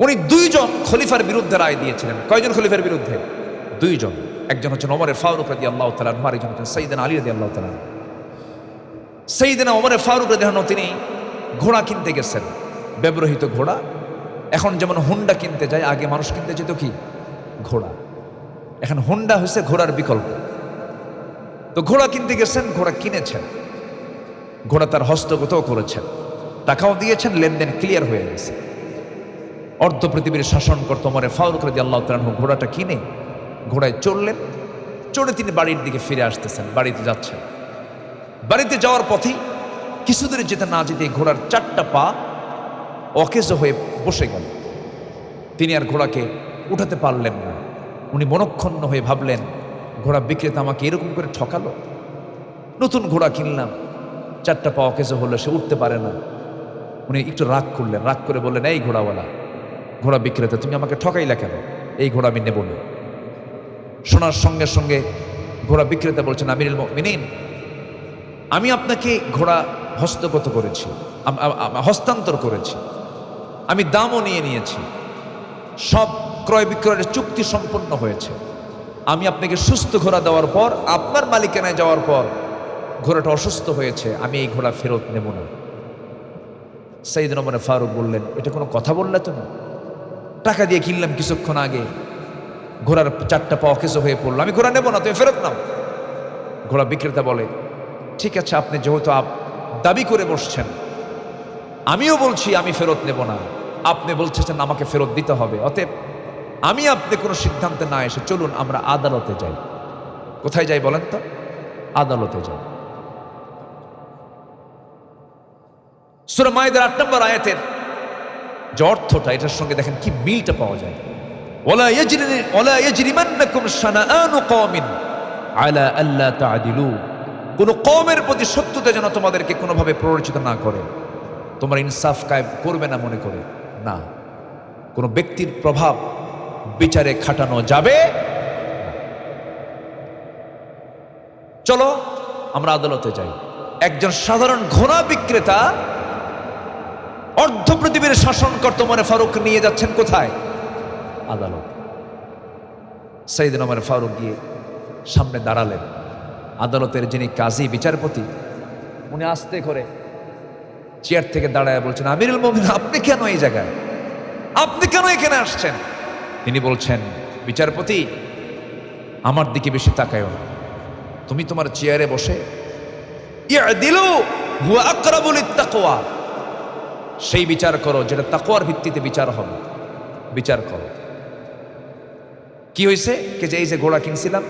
উনি 2 জন খলিফার বিরুদ্ধে রায় দিয়েছিলেন। কয়জন খলিফার বিরুদ্ধে? 2 জন। একজন হচ্ছেন ওমরে ফারুক রাদিয়াল্লাহু তাআলা আনহু, আরেকজন হচ্ছেন সাইয়েদনা আলী রাদিয়াল্লাহু তাআলা। সাইয়েদনা ওমরে ফারুক রাদিয়াল্লাহু আনহু তিনি ঘোড়া কিনতে গেছেন, ব্যবহৃত ঘোড়া। এখন যেমন হুন্ডা কিনতে যায়, আগে মানুষ কিনতে যেত কি? ঘোড়া। এখন হুন্ডা হয়েছে ঘোড়ার বিকল্প। তো ঘোড়া কিনতে গেছেন, ঘোড়া কিনেছেন, ঘোড়া তার হস্তগতও করেছেন, টাকাও দিয়েছেন, লেনদেন ক্লিয়ার হয়ে গেছে। অর্ধ পৃথিবীর শাসন করত ওমরে ফারুক রাদিয়াল্লাহু তাআলা আনহু ঘোড়াটা কিনে ঘোড়ায় চড়লেন। চড়ে তিনি বাড়ির দিকে ফিরে আসতেছেন, বাড়িতে যাচ্ছেন। বাড়িতে যাওয়ার পথেই কিছু দূরে যেতে না যেতে ঘোড়ার 4টা পা অকেজ হয়ে বসে গেল। তিনি আর ঘোড়াকে উঠাতে পারলেন না। উনি মনক্ষুণ্ণ হয়ে ভাবলেন, ঘোড়া বিক্রেতা আমাকে এরকম করে ঠকালো। নতুন ঘোড়া কিনলাম, 4টা পা অকেজ হলো, সে উঠতে পারে না। উনি একটু রাগ করলেন, রাগ করে বললেন, এই ঘোড়াওয়ালা, ঘোড়া বিক্রেতা, তুমি আমাকে ঠকাইলা কেন? এই ঘোড়া আমি নেব না। শোনার সঙ্গে সঙ্গে ঘোড়া বিক্রেতা বলছেন, আমিরুল মুমিনিন, আমি আপনাকে ঘোড়া হস্তগত করেছি, হস্তান্তর করেছি, আমি দামও নিয়েছি, সব ক্রয় বিক্রয়ের চুক্তি সম্পন্ন হয়েছে। আমি আপনাকে সুস্থ ঘোড়া দেওয়ার পর, আপনার মালিকানায় যাওয়ার পর ঘোড়াটা অসুস্থ হয়েছে, আমি এই ঘোড়া ফেরত নেব না। সাইয়েদনা ওমর ফারুক বললেন, এটা কোনো কথা বললে তুমি? টাকা দিয়ে কিনলাম কিছুক্ষণ আগে, ঘোড়ার 4টা পা অকেজ হয়ে পড়লো, আমি ঘোড়া নেব না, তুমি ফেরত নাও। ঘোড়া বিক্রেতা বলে, ঠিক আছে, আপনি যেহেতু দাবি করে বসছেন, আমিও বলছি আমি ফেরত নেব না, আপনি বলছেন আমাকে ফেরত দিতে হবে, অতএব আমি আপনি কোনো সিদ্ধান্তে না এসে চলুন আমরা আদালতে যাই। কোথায় যাই বলেন তো? আদালতে যাই। সূরা মায়েদার 8 নম্বর আয়াতের যে অর্থটা, এটার সঙ্গে দেখেন কি মিলটা পাওয়া যায়। ওয়ালা ইয়াজরিমান্নাকুম শানাআনু কওমিন আলা আল্লা তা'দিলু, কোন কওমের প্রতি শত্রুতা যেন তোমাদেরকে কোনোভাবে প্ররোচিত না করে, তোমরা ইনসাফ কায়েম করবে না মনে করে না। কোন ব্যক্তির প্রভাব বিচারে খাটানো যাবে না। চলো আমরা আদালতে যাই। একজন সাধারণ ঘোড়া বিক্রেতা অর্ধ পৃথিবীর শাসনকর্তা ওমর ফারুক নিয়ে যাচ্ছেন কোথায়? আদালত। সাইয়েদনা ওমর ফারুক গিয়ে সামনে দাঁড়ালেন। আদালতের যিনি কাজী বিচারপতি, উনি আস্তে করে চেয়ার থেকে দাঁড়ায় বলছেন, আমিরুল মুমিনিন আপনি কেন এই জায়গায়, আপনি কেন এখানে আসছেন? তিনি বলছেন, বিচারপতি আমার দিকে বেশি তাকায়ও না, তুমি তোমার চেয়ারে বসে ইয়াদিলু হুয়া আকরাবু লিত্তাকওয়া, সেই বিচার করো যেটা তাকওয়ার ভিত্তিতে বিচার হবে, বিচার করো। কি হয়েছে? কে যে এই যে ঘোড়া কিনছিলাম,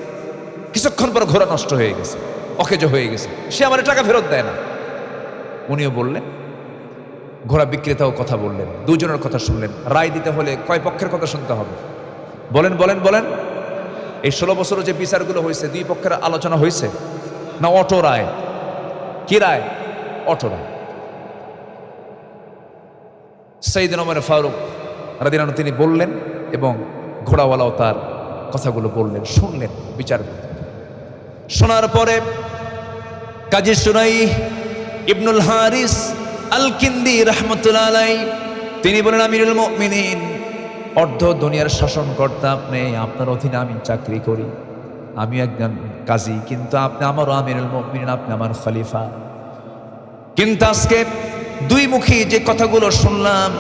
কিছুক্ষণ পর ঘোড়া নষ্ট হয়ে গেছে, অকেজো হয়ে গেছে, সে আমার টাকা ফেরত দেয় না। উনিও বললেন, ঘোড়া বিক্রেতাও কথা বললেন, দুজনের কথা শুনলেন। রায় দিতে হলে কয় পক্ষের কথা শুনতে হবে? বলেন বলেন বলেন। এই 16 বছর যে বিচারগুলো হয়েছে, দুই পক্ষের আলোচনা হয়েছে না অটো রায়? কি রায়? অটো রায়। সাইয়েদনা ওমর ফারুক রাদিয়াল্লাহু আনহু তিনি বললেন এবং ঘোড়াওয়ালাও তার কথাগুলো বললেন, শুনলেন বিচারপতি। শোনার পরে কাজী সুরাই ইবনুল হারিস আল কিন্দি রাহমাতুল্লাহ আলাইহি তিনি বলেন, আমিরুল মুমিনিন অর্ধ দুনিয়ার শাসনকর্তা আপনি, আপনার অধীনে আমি চাকরি করি, আমি একজন কাজী, কিন্তু আপনি আমারও আমিরুল মুমিনিন, আপনি আমার খলিফা। কিন্তু আজকে দুই মুখী যে কথাগুলো শুনলাম,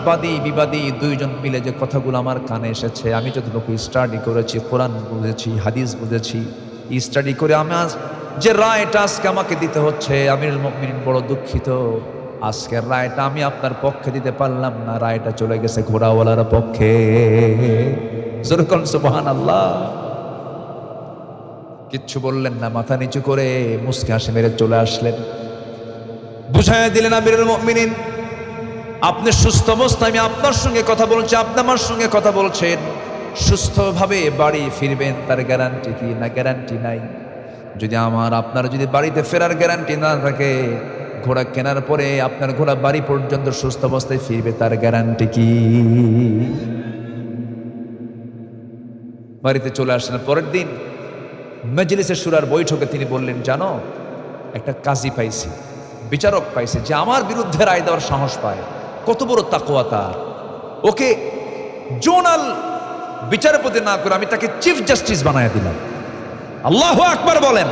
বাদী বিবাদী দুইজন মিলে যে কথাগুলো আমার কানে এসেছে, আমি যতটুকু স্টাডি করেছি, কোরআন বুঝেছি, হাদিস বুঝেছি, স্টাডি করে আমার যে রায়টা আজকে আমাকে দিতে হচ্ছে, আমিরুল মুমিনিন বড় দুঃখিত, আজকের রায়টা আমি আপনার পক্ষে দিতে পারলাম না, রায়টা চলে গেছে ঘোড়াওয়ালার পক্ষে। যেরকম সুবহানাল্লাহ। কিচ্ছু বললেন না, মাথা নিচু করে মুস্কি হাসি মেরে চলে আসলেন। বুঝাইয়া দিলেন, আমিরুল মুমিনিন আপনি সুস্থ অবস্থায় আমি আপনার সঙ্গে কথা বলছি, আপনি আমার সঙ্গে কথা বলছেন, সুস্থভাবে বাড়ি ফিরবেন তার গ্যারান্টি কি? না, গ্যারান্টি নাই। যদি আপনার যদি বাড়িতে ফেরার গ্যারান্টি না থাকে, ঘোড়া কেনার পরে আপনার ঘোড়া বাড়ি পর্যন্ত সুস্থ অবস্থায় ফিরবে, তার গ্যারান্টি কি? বাড়িতে চলে আসলেন। পরের দিন মজলিসে শুরার বৈঠকে তিনি বললেন, জানো একটা কাজী পাইছি, বিচারক পাইছে, যে আমার বিরুদ্ধে রায় দেওয়ার সাহস পায়, কত বড় তাকওয়া তার। ওকে জোনাল বিচারপতি না করে আমি তাকে চিফ জাস্টিস বানায় দিলাম। আল্লাহু আকবার বলেন।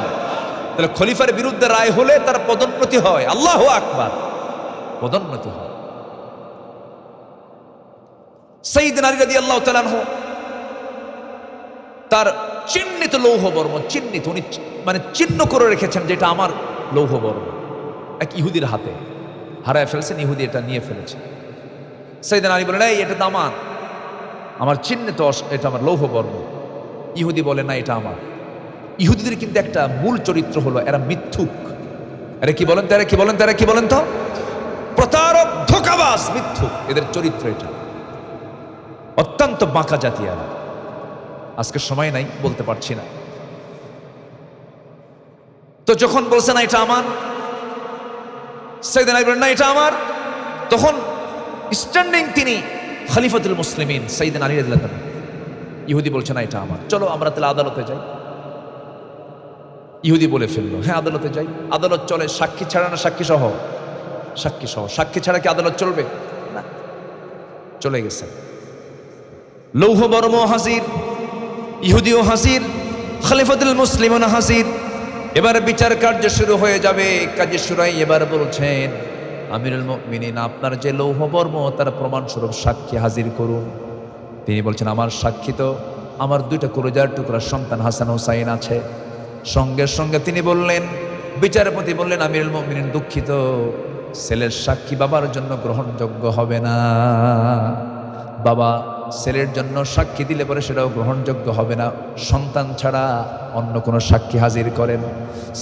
তাহলে খলিফার বিরুদ্ধে রায় হলে তার পদোন্নতি হয়। আল্লাহু আকবার, পদোন্নতি হয়। সাইয়েদনা আলী রাদিয়াল্লাহু তাআলা আনহু তার চিহ্নিত লৌহ বর্ম, চিহ্নিত, উনি মানে চিহ্ন করে রেখেছেন যেটা আমার লৌহ বর্ম, এক ইহুদির হাতে হারায় ফেলছেন, ইহুদি এটা নিয়ে ফেলেছে। সাইয়েদনা আলী বলেন, এই এটা তো আমার চিহ্নিত, এটা আমার লৌহ বর্ম। ইহুদি বলে, না এটা আমার। ইহুদিদের কিন্তু একটা মূল চরিত্র হলো এরা মিথ্যুক। আরে কি বলেন তারা, কি বলেন তারা, কি বলেন তো? প্রতারক, ধোঁকাবাজ, মিথ্যুক, এদের চরিত্র এটা। অত্যন্ত বাঁকা জাতি এরা। আজকে সময় নাই, বলতে পারছি না। তো যখন বলছে না এটা আমার, সাইয়েদনা আলী বলেন, না এটা আমার, তখন স্ট্যান্ডিং তিনি খলিফাতুল মুসলিমিন সাইয়েদনা আলী রাদিয়াল্লাহু তাআলা, ইহুদি বলছে না এটা আমার, চলো আমরা তাহলে আদালতে যাই। ইহুদি বলে ফেললো, হ্যাঁ আদালতে যাই। আদালত চলে, সাক্ষী ছাড়া না সাক্ষী সহ? সাক্ষী সহ। সাক্ষী ছাড়া কি আদালত চলবে? না। চলে গেছে। লৌহ বর্ম হাজির, ইহুদিও হাজির, খলিফাতুল মুসলিমিন হাজির। এবার বিচার কার্য শুরু হয়ে যাবে। কাজী সুরাই এবার বলছেন, আমিরুল মুমিনিন আপনার যে লৌহ বর্ম তার প্রমাণস্বরূপ সাক্ষী হাজির করুন। তিনি বলছেন, আমার সাক্ষী তো আমার 2টা কলিজার টুকরা সন্তান হাসান হুসাইন আছে। সঙ্গে সঙ্গে তিনি বললেন, বিচারপতি বললেন, আমিরুল মুমিনিন দুঃখিত, ছেলের সাক্ষী বাবার জন্য গ্রহণযোগ্য হবে না। বাবা ছেলের জন্য সাক্ষী দিলে পরে সেটাও গ্রহণযোগ্য হবে না, সন্তান ছাড়া অন্য কোনো সাক্ষী হাজির করেন।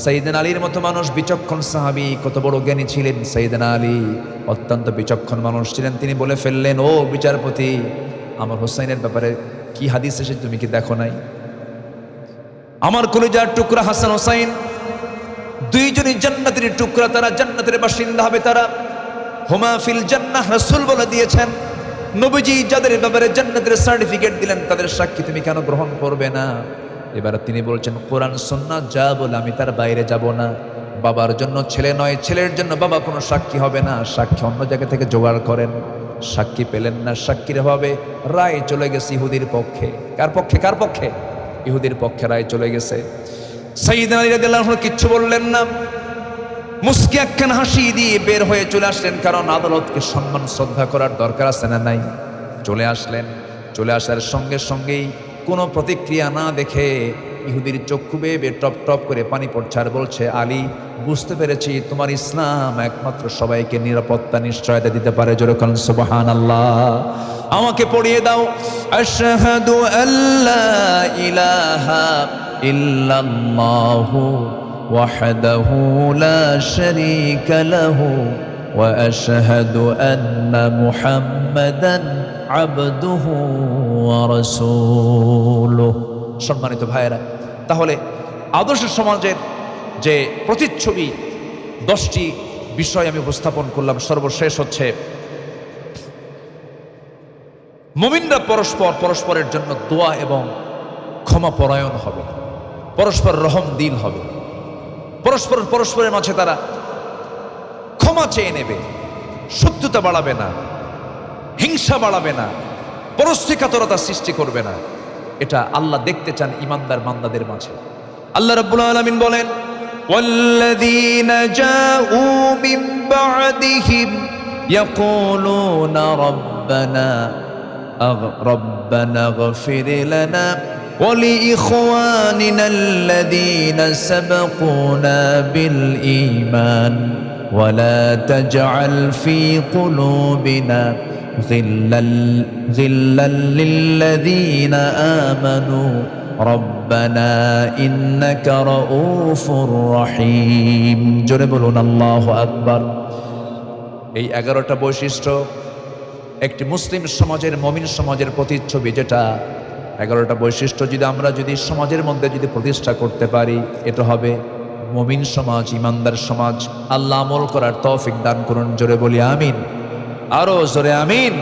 সাইয়েদনা আলীর মতো মানুষ, বিচক্ষণ সাহাবী, কত বড় জ্ঞানী ছিলেন সাইয়েদনা আলী, অত্যন্ত বিচক্ষণ মানুষ ছিলেন। তিনি বলে ফেললেন, ও বিচারপতি আমার হোসাইনের ব্যাপারে কি হাদিস এসে তুমি কি দেখো নাই? আমার কলিজার টুকরা হাসান হোসাইন দুইজনই জান্নাতের টুকরা, তারা জান্নাতের বাসিন্দা হবে, তারা হুমা ফিল জান্নাহ রাসূল বলে দিয়েছেন। নবীজি যাদের ব্যাপারে জান্নাতের সার্টিফিকেট দিলেন তাদের সাক্ষী তুমি কেন গ্রহণ করবে না? এবার তিনি বলছেন কোরআন সুন্নাহ যা বলে আমি তার বাইরে যাব না। বাবার জন্য ছেলে নয়, ছেলের জন্য বাবা কোনো সাক্ষী হবে না, সাক্ষী অন্য জায়গা থেকে জোগাড় করেন। সাক্ষী পেলেন না, সাক্ষীর অভাবে রায় চলে গেছে ইহুদির পক্ষে। কার পক্ষে? কার পক্ষে? ইহুদির পক্ষে রায় চলে গেছে। সাইয়েদনা আলী রাদিয়াল্লাহু আনহু কিচ্ছু বললেন না, মুস্কি একখান হাসি দিয়ে বের হয়ে চলে আসলেন, কারণ আদালতকে সম্মান শ্রদ্ধা করার দরকার আছে না নাই? চলে আসলেন। চলে আসার সঙ্গে সঙ্গেই কোনো প্রতিক্রিয়া না দেখে ইহুদির চক্ষু বেয়ে টপ টপ করে পানি পড়ছে আর বলছে, আলী বুঝতে পেরেছি তোমার ইসলাম একমাত্র সবাইকে নিরাপত্তা নিশ্চয়তা দিতে পারে। যেরকম সুবহানাল্লাহ। আমাকে পড়িয়ে দাও, আশহাদু আল্লা ইলাহা ইল্লাল্লাহু ওয়াহদাহু লা শারীকা লাহু ওয়া আশহাদু আন্না মুহাম্মাদান আবদুহু ওয়া রাসূলুহু। সম্মানিত ভাইয়েরা, তাহলে আদর্শ সমাজের যে প্রতিচ্ছবি 10টি বিষয় আমি উপস্থাপন করলাম। সর্বশেষ হচ্ছে মুমিনরা পরস্পরের জন্য দোয়া এবং ক্ষমা পরায়ণ হবে, পরস্পর রহম দিল হবে, পরস্পরের মাঝে তারা ক্ষমা চেয়ে নেবে, শত্রুতা বাড়াবে না, হিংসা বাড়াবে না, পরশ্রীকাতরতা সৃষ্টি করবে না। এটা আল্লাহ দেখতে চান ইমানদার বান্দাদের মাঝে। আল্লাহ রাব্বুল আলামিন বলেন, ওয়াল্লাযীনা জাউ মিন বা'দিহিম ইয়াকুলুনা রাব্বানা ইগফির লানা ওয়া লিইখওয়ানিনা আল্লাযীনা সাবাকুনা বিল ঈমান ওয়া লা তাজআল ফী কুলুবিনা غلا للذين آمنوا ربنا إنك رؤوف رحيم। জোরে বলুন আল্লাহু আকবার। এই 11টা বৈশিষ্ট্য একটি মুসলিম সমাজের, মুমিন সমাজের প্রতিচ্ছবি। যেটা 11টা বৈশিষ্ট্য যদি সমাজের মধ্যে প্রতিষ্ঠা করতে পারি, এটা হবে মুমিন সমাজ, ইমানদার সমাজ। আল্লাহ আমল করার তৌফিক দান করুন। জোরে বলি আমিন, আরো জোরে আমিন।